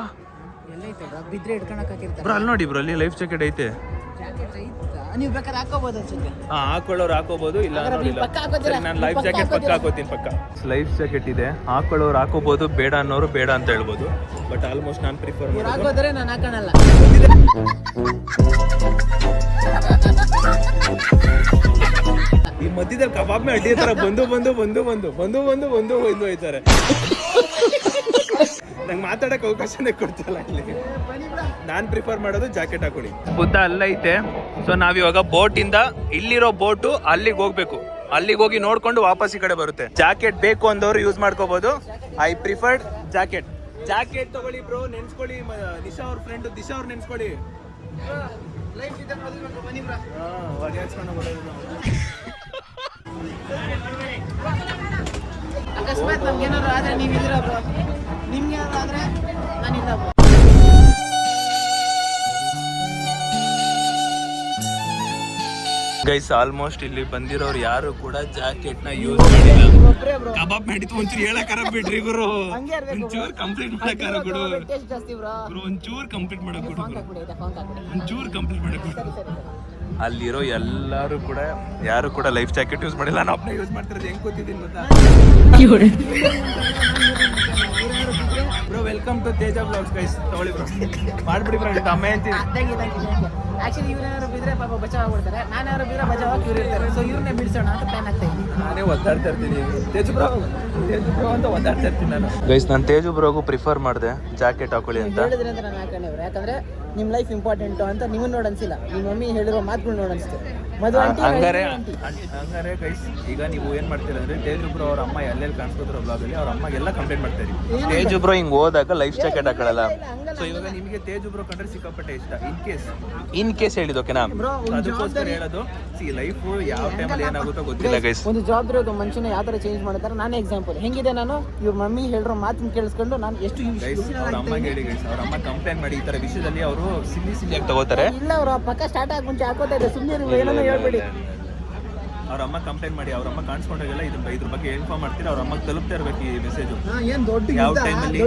ಎಲ್ಲೈತೆ ಬ್ರೋ? ಬಿದ್ರೆ ಇಟ್ಕೊಳಕ್ ಹಾಕಿರ್ತಾರೆ ಬ್ರೋ. ಅಲ್ಲಿ ನೋಡಿ ಬ್ರೋ, ಅಲ್ಲಿ ಲೈಫ್ ಜಾಕೆಟ್ ಐತೆ. ಜಾಕೆಟ್ ಐತಾ? ನೀವು ಬೇಕಾದ್ರೆ ಹಾಕೋಬಹುದು ಅನ್ಸುತ್ತೆ. ಹಾಕೊಳ್ಳೋರು ಹಾಕೋಬಹುದು, ಇಲ್ಲ ಪಕ್ಕ ಹಾಕೋತೀರಾ? ನಾನು ಲೈಫ್ ಜಾಕೆಟ್ ಪಕ್ಕ ಹಾಕೋತೀನಿ. ಪಕ್ಕ ಲೈಫ್ ಜಾಕೆಟ್ ಇದೆ. ಹಾಕೊಳ್ಳೋರು ಹಾಕೋಬಹುದು, ಬೇಡ ಅನ್ನೋರು ಬೇಡ ಅಂತ ಹೇಳ್ಬೋದು. ಬಟ್ ಆಲ್ಮೋಸ್ಟ್ ನಾನು ಪ್ರಿಫರ್ ನೀವು ಹಾಕೋದ್ರೆ ನಾನು ಹಾಕೋಣಲ್ಲ. ಈ ಮಧ್ಯದಲ್ಲಿ ಕಬಾಬ್ ಅಡ್ಡಿ ತರ ಬಂದು ಹೋಯ್ತಾರೆ. ನಂಗೆ ಮಾತಾಡಕ್ಕೆ ಅವಕಾಶನೇ ಕೊಡ್ತಿಲ್ಲ ಇಲ್ಲಿ. ನಾನ್ ಪ್ರಿಫರ್ ಮಾಡೋದು ಜಾಕೆಟ್ ಹಾಕೊಳ್ಳಿ. ಬುದ್ಧ ಅಲ್ಲೈತೆ. ಸೊ ನಾವಿವಾಗ ಬೋಟ್ ಇಂದ ಇಲ್ಲಿರೋ ಬೋಟು ಅಲ್ಲಿಗೆ ಹೋಗ್ಬೇಕು. ಅಲ್ಲಿಗೆ ಹೋಗಿ ನೋಡ್ಕೊಂಡು ವಾಪಸ್ ಈ ಕಡೆ ಬರುತ್ತೆ. ಜಾಕೆಟ್ ಬೇಕು ಅಂದವ್ರು ಯೂಸ್ ಮಾಡ್ಕೋಬಹುದು. I preferred jacket. ಜಾಕೆಟ್ ತಗೊಳ್ಳಿ ಬ್ರೋ. ನೆನ್ಸ್ಕೊಳ್ಳಿ, ನಿಶಾ ಅವ್ರ ಫ್ರೆಂಡ್ ದಿಶಾ ಅವ್ರು ನೆನ್ಸ್ಕೊಳ್ಳಿ. ಅಕಸ್ಮಾತ್ ನಮ್ಗೆ ಏನಾದ್ರು ಆದ್ರೆ ನೀವಿದ್ದೀರಾ ಬ್ರೋ? ನಿಮ್ಗೆ ಏನಾದ್ರು ಆದ್ರೆ ನಾನಿಲ್ಲ ಬ್ರೋ. ಗೈಸ್, ಆಲ್ಮೋಸ್ಟ್ ಇಲ್ಲಿ ಬಂದಿರೋರು ಯಾರು ಕೂಡ ಜಾಕೆಟ್ ನ ಯೂಸ್ ಮಾಡಿಲ್ಲ. ಕಬಾಬ್ ಮಾಡಿತ್ತು ಒಂಚೂರು ಹೇಳಕ್ಕಾರ ಬಿಡ್ರಿ ಗುರು. ಒಂಚೂರು ಕಂಪ್ಲೀಟ್ ಮಾಡಕ್ಕಾರ ಬಿಡು. ಒಂಚೂರು ಕಂಪ್ಲೀಟ್ ಮಾಡಕ್ ಬಿಡು. ಒಂಚೂರು ಕಂಪ್ಲೀಟ್ ಮಾಡಕ್ ಬಿಡು. ಅಲ್ಲಿರೋ ಎಲ್ಲರೂ ಕೂಡ ಯಾರು ಕೂಡ ಲೈಫ್ ಜಾಕೆಟ್ ಯೂಸ್ ಮಾಡಿಲ್ಲ. ನಾನು ಒಬ್ಬನೇ ಯೂಸ್ ಮಾಡ್ತಿರೋದು. ಹೆಂಗ್ ಕೂತಿದ್ದೀನಿ ಗೊತ್ತಾ bro? Welcome to Teja blogs guys. ತಗೊಳ್ಳಿ ಬ್ರೋ, ಮಾಡ್ಬಿಡಿ ಬ್ರೋ. ಅಮ್ಮ ಅಂತೀನಿ. ಆಕ್ಚುಲಿ ಇವ್ರೇನಾದ್ರು ಬಿದ್ರೆ ಪಾಪ ಬಚಾವ್ ಆಗ್ಬಿಡ್ತಾರೆ. ನಾನೇನಾದ್ರು ಬಿದ್ರೆ ಬಚಾವ್ ಆಗಿ ಇವ್ರು ಇರ್ತಾರೆ. ಸೊ ಇವ್ರನ್ನೇ ಬಿಡಿಸೋಣ ಅಂತ ಪ್ಲಾನ್ ಆಗ್ತಾ ಇದ್ದೀನಿ. ನಾನೇ ಒದ್ದಾಡ್ತಾ ಇರ್ತೀನಿ ತೇಜು ಬ್ರೋ ಅಂತ ಒದ್ದಾಡ್ತಾ ಇರ್ತೀನಿ ನಾನು. ಗೈಸ್, ನಾನು ತೇಜು ಬ್ರೋಗೂ ಪ್ರಿಫರ್ ಮಾಡಿದೆ ಜಾಕೆಟ್ ಹಾಕೊಳ್ಳಿ ಅಂತ. ಹೇಳಿದ್ರೆ ಅಂತ ನಾನು ಹಾಕೊಂಡೆ. ಯಾಕಂದ್ರೆ ನಿಮ್ಮ ಲೈಫ್ ಇಂಪಾರ್ಟೆಂಟು ಅಂತ ನೀವು ನೋಡಿ ಅನ್ಸಿಲ್ಲ, ನಿಮ್ಮ ಮಮ್ಮಿ ಹೇಳಿರೋ ಮಾತುಗಳು ನೋಡಿ ಅನಿಸ್ತು. ಮದುವೆ ಹಂಗಾರೆ ಗೈಸ್, ಈಗ ನೀವು ಏನ್ ಮಾಡ್ತೀರಾ ಅಂದ್ರೆ ತೇಜ್ ಬ್ರೋ ಅವ್ರ ಅಮ್ಮ ಎಲ್ಲೆಲ್ಲಿ ಕಾಣಿಸ್ಕೋತಾರೋ ಬ್ಲಾಗಲ್ಲಿ ಅವ್ರ ಅಮ್ಮಗೆ ಕಂಪ್ಲೇಂಟ್ ಮಾಡ್ತಾರೆ. ತೇಜ್ ಬ್ರೋ ಹಿಂಗ್ ಹೋದಾಗ ಲೈಫ್ ಜಾಕೆಟ್ ಹಾಕೊಳ್ಳಲ್ಲ. ಸೊ ಇವಾಗ ನಿಮಗೆ ತೇಜ್ ಬ್ರೋ ಕಂಡ್ರೆ ಸಿಕ್ಕಾಪಟ್ಟೆ ಇಷ್ಟ. ಇನ್ ಕೇಸ್ ಹೇಳಿದ್ ಓಕೆನಾ, ಅದಕ್ಕೋಸ್ಕರ ಹೇಳೋದು. ಲೈಫ್ ಯಾವ ಟೈಮಲ್ಲಿ ಏನಾಗುತ್ತೋ ಗೊತ್ತಿಲ್ಲ ಗೈಸ್. ಒಂದು ಜವಾಬ್ದಾರಿ ಒಬ್ಬ ಮನುಷ್ಯನ ಯಾವ ತರ ಚೇಂಜ್ ಮಾಡ್ತಾರೆ. ನಾನೇ ಎಕ್ಸಾಂಪಲ್ ಹೆಂಗಿದೆ, ನಾನು ಇವ್ರ ಮಮ್ಮಿ ಹೇಳಿರೋ ಮಾತನ್ನ ಕೇಳಿಸ್ಕೊಂಡು ನಾನು ಎಷ್ಟು ಅವ್ರ ಅಮ್ಮಗೆ ಹೇಳಿ ಗೈಸ್, ಅವ್ರ ಅಮ್ಮ ಕಂಪ್ಲೇಂಟ್ ಮಾಡಿ ಈ ತರ ವಿಷಯದಲ್ಲಿ ಅವರು ಸಿಲ್ಲಿಯಾಗಿ ತಗೋತಾರೆ. ಇಲ್ಲ, ಅವ್ರ ಪಕ್ಕ ಸ್ಟಾರ್ಟ್ ಆಗಿ ಮುಂಚೆ ಹಾಕೋತಾ ಇದೆ, ಸುಮ್ಮನೆ ಏನೋ ಹೇಳ್ಬೇಡಿ. ಅವ್ರ ಅಮ್ಮ ಕಂಪ್ಲೇಂಟ್ ಮಾಡಿ, ಅವ್ರ ಅಮ್ಮ ಕಾಣಿಸ್ಕೊಂಡಾಗೆಲ್ಲ ಇದ್ರ ಬಗ್ಗೆ ಇನ್ಫಾರ್ಮ್ ಮಾಡ್ತೀರಾ. ಅವ್ರ ಅಮ್ಮಗೆ ತಲುಪ್ತಾ ಇರ್ಬೇಕು ಈ ಮೆಸೇಜು. ಯಾವ ಟೈಮಲ್ಲಿ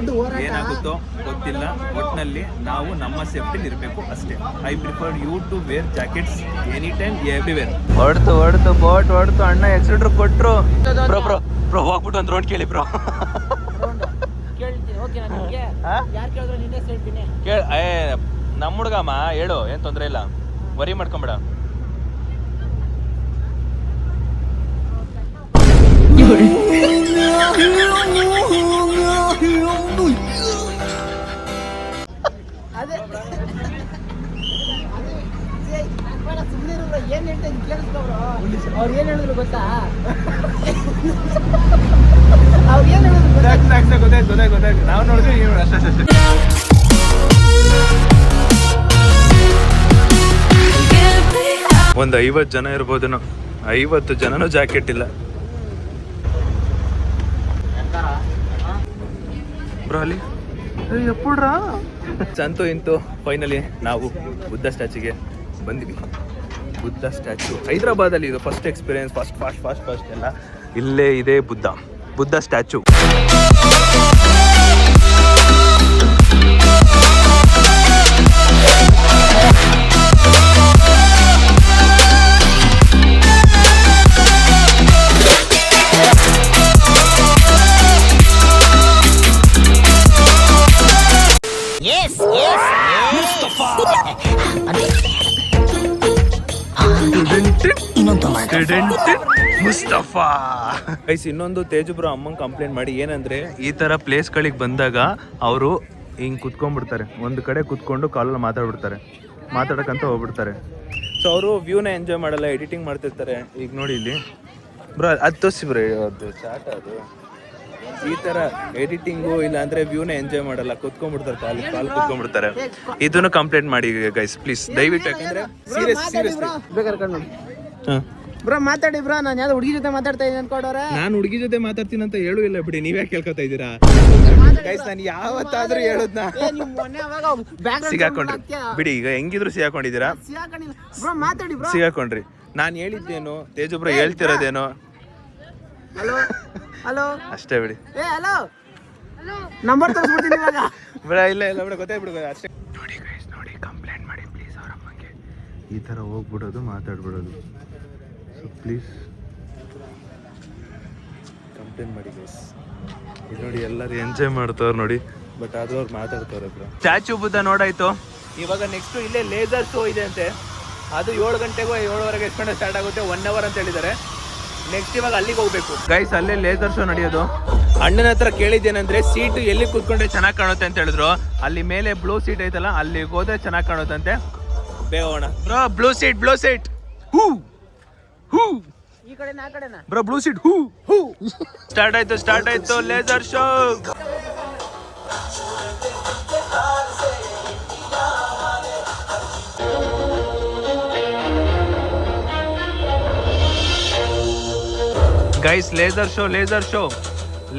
ಏನಾಗುತ್ತೋ ಗೊತ್ತಿಲ್ಲ, ಒಟ್ಟಿನಲ್ಲಿ ನಾವು ನಮ್ಮ ಸೇಫ್ಟಿ ಇರಬೇಕು ಅಷ್ಟೇ. I prefer you to wear jackets any time everywhere. ಹೊಡ್ತು ಬೋಟ್ ಹೊಡ್ತು, ಅಣ್ಣ ಎಕ್ಸಿಲೇಟರ್ ಕೊಟ್ರು. ಬ್ರೋ ಹೋಗ್ಬಿಟ್ಟು ಒಂದು ರೋಡ್ ಕೇಳಿ ಬ್ರೋ. ನಮ್ಮ ಹುಡುಗಮ್ಮ ಹೇಳು, ಏನ್ ತೊಂದರೆ ಇಲ್ಲ, ವರಿ ಮಾಡ್ಕೊಂಬೇಡ. ಅವ್ರು ಏನ್ ಹೇಳಿದ್ರು ಗೊತ್ತಾ, ಅವ್ರು ಏನ್ ಹೇಳಿದ್ರು ಗೊತ್ತಾಯ್ತು. ನಾವು ನೋಡಿದ್ರೆ ಅಷ್ಟೇ. ಒಂದು 50 ಜನ ಇರ್ಬೋದೇನೋ, 50 ಜನನೂ ಜಾಕೆಟ್ ಇಲ್ಲ ಬ್ರೋ. ಅಲ್ಲಿ ಎಪ್ಪುಡ್ರಾ ಸಂತು ಇಂತು ಫೈನಲಿ ನಾವು ಬುದ್ಧ ಸ್ಟ್ಯಾಚ್ಯೂಗೆ ಬಂದ್ವಿ. ಬುದ್ಧ ಸ್ಟ್ಯಾಚ್ಯೂ ಹೈದರಾಬಾದಲ್ಲಿ ಇದು ಫಸ್ಟ್ ಎಕ್ಸ್ಪೀರಿಯನ್ಸ್. ಫಸ್ಟ್ ಎಲ್ಲ ಇಲ್ಲೇ ಇದೆ ಬುದ್ಧ ಸ್ಟ್ಯಾಚ್ಯೂ. ಮುಸ್ತಫಾ ಗೈಸ್, ಇನ್ನೊಂದು ತೇಜ್ ಬ್ರೋ ಅಮ್ಮಂಗೆ ಕಂಪ್ಲೇಂಟ್ ಮಾಡಿ ಏನಂದ್ರೆ, ಈ ತರ ಪ್ಲೇಸ್ಗಳಿಗೆ ಬಂದಾಗ ಅವರು ಹಿಂಗ್ ಕುತ್ಕೊಂಡ್ಬಿಡ್ತಾರೆ, ಒಂದು ಕಡೆ ಕುತ್ಕೊಂಡು ಕಾಲಲ್ಲಿ ಮಾತಾಡಕ್ಕಂತ ಹೋಗ್ಬಿಡ್ತಾರೆ. ಸೊ ಅವರು ವ್ಯೂನ ಎಂಜಾಯ್ ಮಾಡಲ್ಲ, ಎಡಿಟಿಂಗ್ ಮಾಡ್ತಿರ್ತಾರೆ. ಈಗ ನೋಡಿ ಇಲ್ಲಿ ಬ್ರೋ, ಅದು ತೋರಿಸಿ ಬ್ರೋ, ಅದು ಚಾಟ ಅದು ಈ ತರ ಎಡಿಟಿಂಗು ಇಲ್ಲ ಅಂದ್ರೆ ವ್ಯೂನ ಎಂಜಾಯ್ ಮಾಡಲ್ಲ, ಕುತ್ಕೊಂಡ್ಬಿಡ್ತಾರೆ, ಕಾಲ್ ಕುತ್ಕೊಂಡ್ಬಿಡ್ತಾರೆ. ಇದನ್ನು ಕಂಪ್ಲೇಂಟ್ ಮಾಡಿ ಗೈಸ್ ಪ್ಲೀಸ್, ದಯವಿಟ್ಟು. ಯಾಕಂದ್ರೆ ಸೀರಿಯಸ್ ಬೇಕಾದ್ರೆ ನೋಡಿ ಬ್ರೋ, ಮಾತಾಡಿ ಬ್ರೋ. ನಾನು ಯಾವ್ದು ಹುಡುಗಿ ಜೊತೆ ಮಾತಾಡ್ತಾ ಇದ್ದೀನಿ ಅನ್ಕೊಂಡವ್ರೆ. ನಾನು ಹುಡುಗಿ ಜೊತೆ ಮಾತಾಡ್ತೀನಿ ಅಂತ ಹೇಳು ಇಲ್ಲ ಬಿಡಿ, ನೀವೇ ಕೇಳ್ಕೊತಾ ಇದ್ದೀರಾ ಗೈಸ್. ನಾನು ಯಾವತ್ತಾದ್ರೂ ಹೇಳುದ್ನ ಸಿಗಾಕೊಂಡ್ರಿ ಬಿಡಿ. ಈಗ ಹೆಂಗಿದ್ರು ಸಿಗಾಕೊಂಡಿದ್ದೀರಾ, ಸಿಗಾಕೊಂಡ್ರಿ. ನಾನು ಹೇಳಿದ್ದೇನು, ತೇಜು ಬ್ರೋ ಹೇಳ್ತಿರೋದೇನೋ ಹಲೋ ಅಷ್ಟೇ ಬಿಡಿ. ನಂಬರ್ ತೋರಿಸ್ಬಿಡ್ತೀನಿ ಇವಾಗ. ಬಿಡ ಇಲ್ಲ ಬಿಡ, ಗೊತ್ತಾಗ್ಬಿಡು ಅಷ್ಟೇ. ನೋಡಿ ಗೈಸ್, ನೋಡಿ ಕಂಪ್ಲೇಂಟ್ ಮಾಡಿ ಪ್ಲೀಸ್ ಅವ್ರ ಅಮ್ಮಗೆ. ಈ ಥರ ಹೋಗ್ಬಿಡೋದು, ಮಾತಾಡ್ಬಿಡೋದು. ಸೊ ಪ್ಲೀಸ್ ಕಂಪ್ಲೇಂಟ್ ಮಾಡಿ ಗೈಸ್. ಇದು ನೋಡಿ ಎಲ್ಲರೂ ಎಂಜಾಯ್ ಮಾಡ್ತವ್ರು ನೋಡಿ, ಬಟ್ ಆದ್ರೂ ಅವ್ರು ಮಾತಾಡ್ತವ್ರ ಹತ್ರ. ಸ್ಟ್ಯಾಚ್ಯೂ ಬುದ್ಧ ನೋಡಾಯ್ತು. ಇವಾಗ ನೆಕ್ಸ್ಟ್ ಇಲ್ಲೇ ಲೇಸರ್ ಶೋ ಇದೆ ಅಂತೆ. ಅದು 7 ಗಂಟೆಗೂ 7:15 ಎಷ್ಟು ಗಂಟೆ ಸ್ಟಾರ್ಟ್ ಆಗುತ್ತೆ, 1 hour ಅಂತ ಹೇಳಿದ್ದಾರೆ. ನೆಕ್ಸ್ಟ್ ಇವಾಗ ಅಲ್ಲಿಗೆ ಹೋಗ್ಬೇಕು ಗೈಸ್. ಅಲ್ಲೇ ಲೇಸರ್ ಶೋ ನಡೆಯೋದು. ಅಣ್ಣನ ಹತ್ರ ಕೇಳಿದ್ದೇನೆಂದ್ರೆ ಸೀಟು ಎಲ್ಲಿ ಕೂತ್ಕೊಂಡ್ರೆ ಚೆನ್ನಾಗಿ ಕಾಣುತ್ತೆ ಅಂತ ಹೇಳಿದ್ರು. ಅಲ್ಲಿ ಮೇಲೆ ಬ್ಲೂ ಸೀಟ್ ಐತಲ್ಲ, ಅಲ್ಲಿಗೆ ಹೋದ್ರೆ ಚೆನ್ನಾಗಿ ಕಾಣುತ್ತಂತೆ. ಬೇಗೋಣ ಬ್ರೋ, ಬ್ಲೂ ಸೀಟ್ ಹೂ ಈ ಕಡೆನಾ ಆ ಕಡೆನಾ ಬ್ರೋ? ಬ್ಲೂ ಸೀಟ್ ಹೂ. ಸ್ಟಾರ್ಟ್ ಆಯ್ತು laser show. Guys,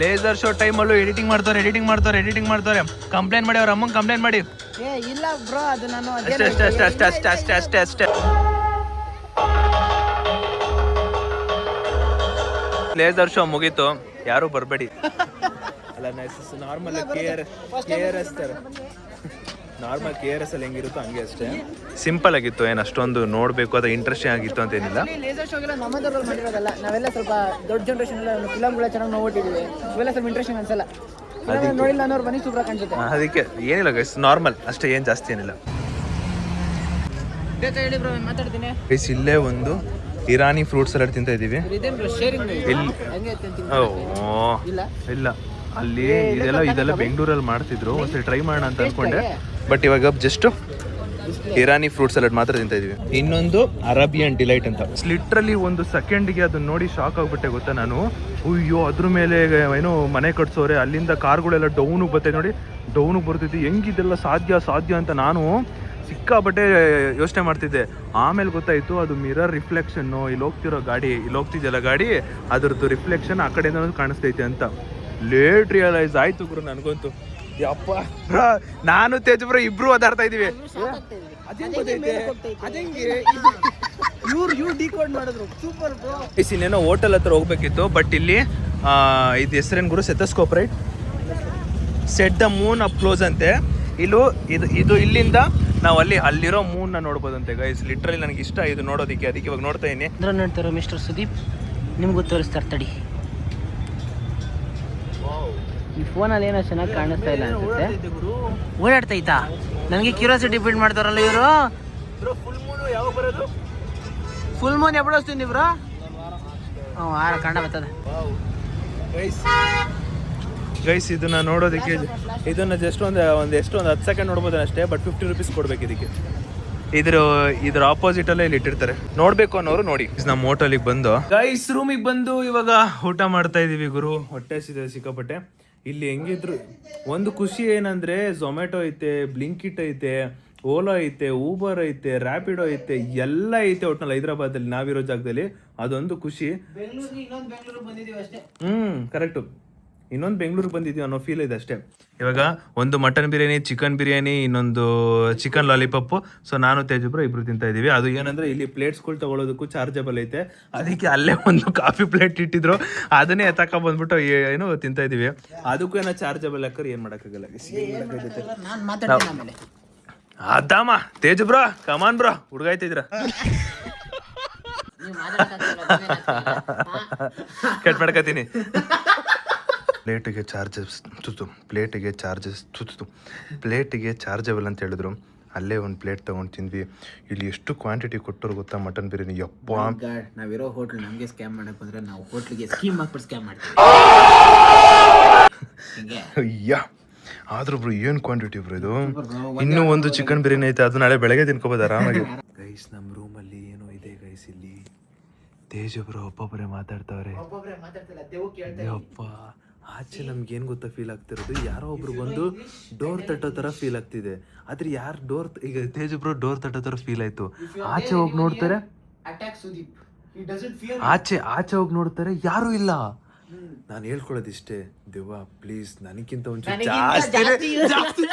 laser show ಟೈಮಲ್ಲೂ ಎಡಿಟಿಂಗ್ ಮಾಡ್ತಾರೆ. ಕಂಪ್ಲೇಂಟ್ ಮಾಡಿ, ಅವ್ರ ಅಮ್ಮಂಗೆ ಕಂಪ್ಲೇಂಟ್ ಮಾಡಿ. ಇಲ್ಲ ಬ್ರೋ, ಅದು ನಾನು ಅಷ್ಟೇ. ಲೇಸರ್ ಶೋ ಮುಗೀತು, ಯಾರು ಬರಬೇಡಿ. ಅಲ್ಲ, ನಾರ್ಮಲ್ KRS ಅಲ್ಲಿ ಹೆಂಗಿರುತ್ತೋ ಹಂಗೆ ಅಷ್ಟೇ. ಸಿಂಪಲ್ ಆಗಿತ್ತು, ಏನು ಅಷ್ಟೊಂದು ನೋಡಬೇಕು ಅದು ಇಂಟ್ರೆಸ್ಟಿಂಗ್ ಆಗಿತ್ತು ಅಂತ ಏನಿಲ್ಲ. ಲೇಸರ್ ಶೋಗೆಲ್ಲ ನಮ್ಮದವ್ರಲ್ಲಿ ಮಾಡಿರೋದಲ್ಲ, ನಾವೆಲ್ಲ ಸ್ವಲ್ಪ ದೊಡ್ಡ ಜನರೇಷನ್ ಎಲ್ಲ ಫಿಲಮ್ಗಳ ಚೆನ್ನಾಗಿ ನೋಡ್ಬಿಟ್ಟಿದ್ವಿ. ಇವೆಲ್ಲ ಸ್ವಲ್ಪ ಇಂಟ್ರೆಸ್ಟಿಂಗ್ ಅನ್ಸಲ್ಲ, ನೋಡಿಲ್ಲ ಅನ್ನೋರು ಬನ್ನಿ ಸೂಪರ್ ಕಾಣಿಸುತ್ತೆ. ಅದಕ್ಕೆ ಏನಿಲ್ಲ ಗೈಸ್, ನಾರ್ಮಲ್ ಅಷ್ಟೇ, ಏನು ಜಾಸ್ತಿ ಏನಿಲ್ಲ. ಹೇಳಿ ಬ್ರೋ, ಮಾತಾಡ್ತೀನಿ ಗೈಸ್. ಇಲ್ಲೇ ಒಂದು ಇರಾನಿ ಫ್ರೂಟ್ ಸಲಾಡ್ ತಿಂತ ಇದೀವಿ. ಇಲ್ಲ ಅಲ್ಲಿ ಇದೆಲ್ಲ ಬೆಂಗಳೂರಲ್ಲಿ ಮಾಡ್ತಿದ್ರು, ಒಂದ್ಸರಿ ಟ್ರೈ ಮಾಡೋಣ ಅಂತ ಅನ್ಕೊಂಡೆ. ಬಟ್ ಇವಾಗ ಜಸ್ಟ್ ಇರಾನಿ ಫ್ರೂಟ್ ಸಲಾಡ್ ಮಾತ್ರ ತಿಂತಾ ಇದೀವಿ. ಇನ್ನೊಂದು ಅರೇಬಿಯನ್ ಡಿಲೈಟ್ ಅಂತ. ಲಿಟ್ರಲಿ ಒಂದು ಸೆಕೆಂಡ್ಗೆ ಅದನ್ನ ನೋಡಿ ಶಾಕ್ ಆಗ್ಬಿಟ್ಟೆ ಗೊತ್ತಾ ನಾನು. ಅಯ್ಯೋ ಅದ್ರ ಮೇಲೆ ಏನೋ ಮನೆ ಕಟ್ಸೋರೆ, ಅಲ್ಲಿಂದ ಕಾರ್ಗಳೆಲ್ಲ ಡೌನಿಗೆ ಬರ್ತೈತೆ ನೋಡಿ, ಡೌನಿಗೆ ಬರ್ತೈತಿ. ಹೆಂಗಿದೆಲ್ಲ ಸಾಧ್ಯ ಅಂತ ನಾನು ಸಿಕ್ಕಾಬಟ್ಟೆ ಯೋಚನೆ ಮಾಡ್ತಿದ್ದೆ. ಆಮೇಲೆ ಗೊತ್ತಾಯಿತು ಅದು ಮಿರರ್ ರಿಫ್ಲೆಕ್ಷನ್ನು, ಇಲ್ಲಿ ಹೋಗ್ತಿರೋ ಗಾಡಿ, ಇಲ್ಲಿ ಹೋಗ್ತಿದ್ದೆಲ್ಲ ಗಾಡಿ, ಅದ್ರದ್ದು ರಿಫ್ಲೆಕ್ಷನ್ ಆ ಕಡೆಯಿಂದ ಕಾಣಿಸ್ತೈತೆ ಅಂತ ಲೇಟ್ ರಿಯಲೈಸ್ ಆಯ್ತು ಗುರು ನನಗಂತೂ. ಯಪ್ಪ ನಾನು ತೇಜ್ ಬ್ರೋ ಇಬ್ರು ಓದಾಡ್ತಾ ಇದೀವಿ. ಇನ್ನೇನೋ ಹೋಟೆಲ್ ಹತ್ರ ಹೋಗ್ಬೇಕಿತ್ತು, ಬಟ್ ಇಲ್ಲಿ ಇದು ಹೆಸರೇನು ಗುರು? Stethoscope right? Set the moon up close ಅಂತೆ. ಇದು ಇಲ್ಲಿಂದ ನಾವು ಅಲ್ಲಿರೋ ಮೂನ್ನ ನೋಡ್ಬೋದಂತೆ ಗೈಸ್. ಲಿಟ್ರಲಿ ನನಗೆ ಇಷ್ಟ ಇದು ನೋಡೋದಕ್ಕೆ, ಅದಕ್ಕೆ ಇವಾಗ ನೋಡ್ತಾ ಇದೀನಿ. ನೋಡ್ತಾರೋ ಮಿಸ್ಟರ್ ಸುದೀಪ್, ನಿಮ್ಗೂ ತೋರಿಸ್ತಾರೆ ತಡಿ. ಈ ಫೋನಲ್ಲಿ ಏನೋ ಚೆನ್ನಾಗಿ ಕಾಣಿಸ್ತಾ ಇಲ್ಲ ಅನ್ಸುತ್ತೆ. ಓಡಾಡ್ತೈತಾ? ನನಗೆ ಕ್ಯೂರಿಯಾಸಿಟಿ ಬಿಲ್ಡ್ ಮಾಡ್ತಾರಲ್ಲ ಇವರು. ಫುಲ್ ಮೂನ್ ಯಾವಾಗ ಬರೋದು? ಫುಲ್ ಮೂನ್ ಎప్పుడు వస్తుంది ಬ್ರೋ? ವಾರ ಕಂಡ ಬರ್ತದೆ ಗೈಸ್. ಇದನ್ನ ನೋಡೋದಕ್ಕೆ ಇದನ್ನ ಜಸ್ಟ್ ಒಂದು 10 ಸೆಕೆಂಡ್ ನೋಡ್ಬೋದು ಅಷ್ಟೇ, ಬಟ್ 50 ರೂಪೀಸ್ ಕೊಡ್ಬೇಕು ಇದಕ್ಕೆ. ಇದ್ರ ಆಪೋಸಿಟ್ ಅಲ್ಲೇ ಇಲ್ಲಿ ಇಟ್ಟಿರ್ತಾರೆ. ನೋಡ್ಬೇಕು ಅನ್ನೋರು ನೋಡಿ. ನಮ್ಮ ಹೋಟೆಲಿಗೆ ಬಂದು ಗೈಸ್ ರೂಮಿಗೆ ಬಂದು ಇವಾಗ ಊಟ ಮಾಡ್ತಾ ಇದೀವಿ ಗುರು. ಹೊಟ್ಟೆ ಸಿಕ್ಕಾಪಟ್ಟೆ. ಇಲ್ಲಿ ಹೆಂಗಿದ್ರು ಒಂದು ಖುಷಿ ಏನಂದ್ರೆ ಝೊಮ್ಯಾಟೊ ಐತೆ, ಬ್ಲಿಂಕಿಟ್ ಐತೆ, ಓಲಾ ಐತೆ, ಊಬರ್ ಐತೆ, ರ್ಯಾಪಿಡೋ ಐತೆ, ಎಲ್ಲ ಐತೆ ಒಟ್ನಲ್ಲಿ ಹೈದರಾಬಾದಲ್ಲಿ ನಾವಿರೋ ಜಾಗದಲ್ಲಿ. ಅದೊಂದು ಖುಷಿ. ಕರೆಕ್ಟು, ಇನ್ನೊಂದು ಬೆಂಗಳೂರಿಗೆ ಬಂದಿದ್ದೀವಿ ಅನ್ನೋ ಫೀಲ್ ಇದೆ ಅಷ್ಟೇ. ಇವಾಗ ಒಂದು ಮಟನ್ ಬಿರಿಯಾನಿ, ಚಿಕನ್ ಬಿರಿಯಾನಿ, ಇನ್ನೊಂದು ಚಿಕನ್ ಲಾಲಿಪಾಪು. ಸೊ ನಾನು ತೇಜಬ್ರು ಇಬ್ರು ತಿಂತಾ ಇದೀವಿ. ಅದು ಏನಂದ್ರೆ ಇಲ್ಲಿ ಪ್ಲೇಟ್ಸ್ಗಳು ತಗೊಳ್ಳೋದಕ್ಕೂ ಚಾರ್ಜಬಲ್ ಐತೆ, ಅದಕ್ಕೆ ಅಲ್ಲೇ ಒಂದು ಕಾಫಿ ಪ್ಲೇಟ್ ಇಟ್ಟಿದ್ರು, ಅದನ್ನೇ ಎತ್ತಕ ಬಂದ್ಬಿಟ್ಟು ಏನು ತಿಂತಾ ಇದೀವಿ. ಅದಕ್ಕೂ ಏನೋ ಚಾರ್ಜಬಲ್ ಹಾಕರ್ ಏನ್ ಮಾಡಕ್ಕಾಗಲ್ಲ. ಅದಾಮ ತೇಜ್ ಬ್ರೋ, ಕಮಾನ್ ಬ್ರೋ, ಹುಡುಗಾಯ್ತಿದ್ರ ಕಟ್ ಮಾಡ್ಕತೀನಿ. ಪ್ಲೇಟಿಗೆ ಚಾರ್ಜಬಲ್ ಅಂತ ಹೇಳಿದ್ರು. ಅಲ್ಲೇ ಒಂದು ಪ್ಲೇಟ್ ತೊಗೊಂಡು ತಿಂದ್ವಿ. ಇಲ್ಲಿ ಎಷ್ಟು ಕ್ವಾಂಟಿಟಿ ಕೊಟ್ಟರು ಗೊತ್ತಾ ಮಟನ್ ಬಿರಿಯಾನಿ. ಯಪ್ಪ, ನಾವಿರೋ ಹೋಟ್ಲ್ ನಮಗೆ ಸ್ಕ್ಯಾಮ್ ಮಾಡಕ್ ಬಂದ್ರೆ ನಾವು ಹೋಟ್ಲಿಗೆ ಸ್ಕೀಮ್ ಹಾಕ್ಬಿಟ್ಟು ಸ್ಕ್ಯಾಮ್ ಮಾಡ್ತೀವಿ. ಅಯ್ಯ ಆದ್ರೂ ಬ್ರೋ ಏನು ಕ್ವಾಂಟಿಟಿ ಬ್ರೋ ಇದು. ಇನ್ನೂ ಒಂದು ಚಿಕನ್ ಬಿರಿಯಾನಿ ಐತೆ, ಅದು ನಾಳೆ ಬೆಳಗ್ಗೆ ತಿನ್ಕೋಬೋದು ಆರಾಮಾಗಿ. ಗೈಸ್ ನಮ್ಮ ರೂಮಲ್ಲಿ ಏನೋ ಇದೆ ಗೈಸ್. ಇಲ್ಲಿ ತೇಜ್ ಬ್ರೋ ಒಬ್ಬೊಬ್ಬರೇ ಮಾತಾಡ್ತಾವ್ರೆ. ಯಪ್ಪ ಆಚೆ ನಮ್ಗೆ ಏನು ಗೊತ್ತಾ ಫೀಲ್ ಆಗ್ತಿರೋದು, ಯಾರೋ ಒಬ್ರು ಬಂದು ಡೋರ್ ತಟ್ಟೋ ಥರ ಫೀಲ್ ಆಗ್ತಿದೆ. ಆದ್ರೆ ಯಾರು ಈಗ ತೇಜ್ ಬ್ರೋ ಡೋರ್ ತಟ್ಟೋ ಥರ ಫೀಲ್ ಆಯ್ತು. ಆಚೆ ಹೋಗಿ ನೋಡ್ತಾರೆ, ಆಚೆ ಹೋಗಿ ನೋಡ್ತಾರೆ, ಯಾರು ಇಲ್ಲ. ನಾನು ಹೇಳ್ಕೊಳ್ಳೋದಿಷ್ಟೇ, ದೇವ ಪ್ಲೀಸ್ ನನಗಿಂತ ಒಂಚೂರು ಜಾಸ್ತಿ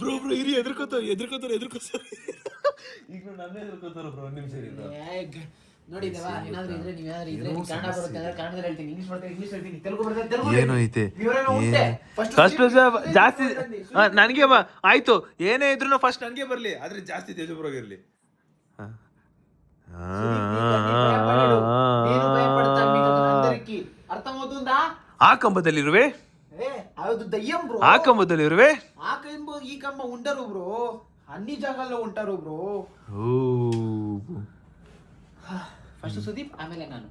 ಬ್ರೋ ಇರಿ. ಎದ್ರಕೋತಾರೆ ಈಗ ನನ್ನೇ ಎದ್ರಕೋತಾರ ಬ್ರೋ. ನಿಮಿಷ ಏನೋ ಐತೆ ಫಸ್ಟ್ ಜಾಸ್ತಿ ನನಗೆ ಆಯ್ತು. ಏನೇ ಇದ್ರು ಫಸ್ಟ್ ನನಗೆ ಬರ್ಲಿ, ಆದ್ರೆ ಜಾಸ್ತಿ ತೇಜಬ್ರೋಗ್ ಇರ್ಲಿ. ಆ ಕಂಬದಲ್ಲಿರುವೆ, ಆ ಕಂಬದಲ್ಲಿರುವೆ, ಈ ಕಂಬ ಉಂಟರು ಬ್ರೋ, ಅన్ని ಜಾಗల్లో ఉంటారు ಬ್ರೋ. ಫಸ್ಟ್ ಸುದೀಪ್, ಆಮೇಲೆ ನಾನು.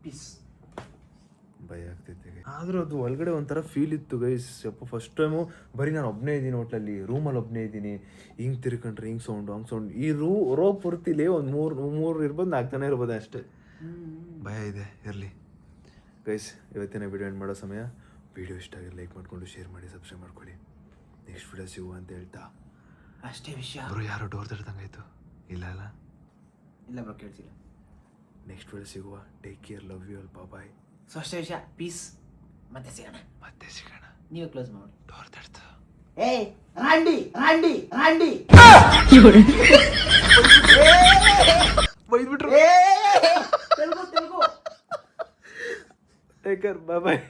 ಪೀಸ್. ಭಯ ಆಗ್ತೈತೆ. ಆದ್ರೂ ಅದು ಒಳಗಡೆ ಒಂಥರ ಫೀಲ್ ಇತ್ತು ಗೈಸ್. ಯಪ್ಪ ಫಸ್ಟ್ ಟೈಮು ಬರೀ ನಾನು ಒಬ್ಬನೇ ಇದ್ದೀನಿ ಹೋಟ್ಲಲ್ಲಿ, ರೂಮಲ್ಲಿ ಒಬ್ಬನೇ ಇದ್ದೀನಿ. ಹಿಂಗೆ ತಿರ್ಕೊಂಡ್ರೆ ಹಿಂಗೆ ಸೌಂಡು ಹಂಗೆ ಸೌಂಡ್. ಈ ರೋ ಪೂರ್ತಿಲಿ ಒಂದು ಮೂರು ಇರ್ಬೋದು, 4 ಜನ ಇರ್ಬೋದು ಅಷ್ಟೇ. ಭಯ ಇದೆ. ಇರಲಿ ಗೈಸ್, ಇವತ್ತಿನ ವಿಡಿಯೋ ಎಂಡ್ ಮಾಡೋ ಸಮಯ. ವಿಡಿಯೋ ಇಷ್ಟ ಆಗಿ ಲೈಕ್ ಮಾಡಿಕೊಂಡು ಶೇರ್ ಮಾಡಿ, ಸಬ್ಸ್ಕ್ರೈಬ್ ಮಾಡ್ಕೊಳ್ಳಿ. ನೆಕ್ಸ್ಟ್ ವಿಡಿಯೋ ಸಿಗುವ ಅಂತ ಹೇಳ್ತಾ ಅಷ್ಟೇ ವಿಷಯ. ಅವರು ಯಾರೋ ಡೋರ್ ತಡ್ದಂಗಾಯ್ತು. ಇಲ್ಲ ಬ್ರೋ, ಕೇಳ್ತಿಲ್ಲ. ನೆಕ್ಸ್ಟ್ ವಿಡಿಯೋ ಸಿಗುವ. Take care, love you all, bye. So ಅಷ್ಟೇ ವಿಷಯ. ಪೀಸ್. ಮತ್ತೆ ಸಿಗೋಣ. ನೀವು ಕ್ಲೋಸ್ ಮಾಡಿ. ಡೋರ್ ತಡ್ತ. ರಾಂಡಿ ಬೈದ್ಬಿಟ್ರು. ತೆಲುಗು. ಟೇಕ್ ಕೇರ್, ಬಾಯ್.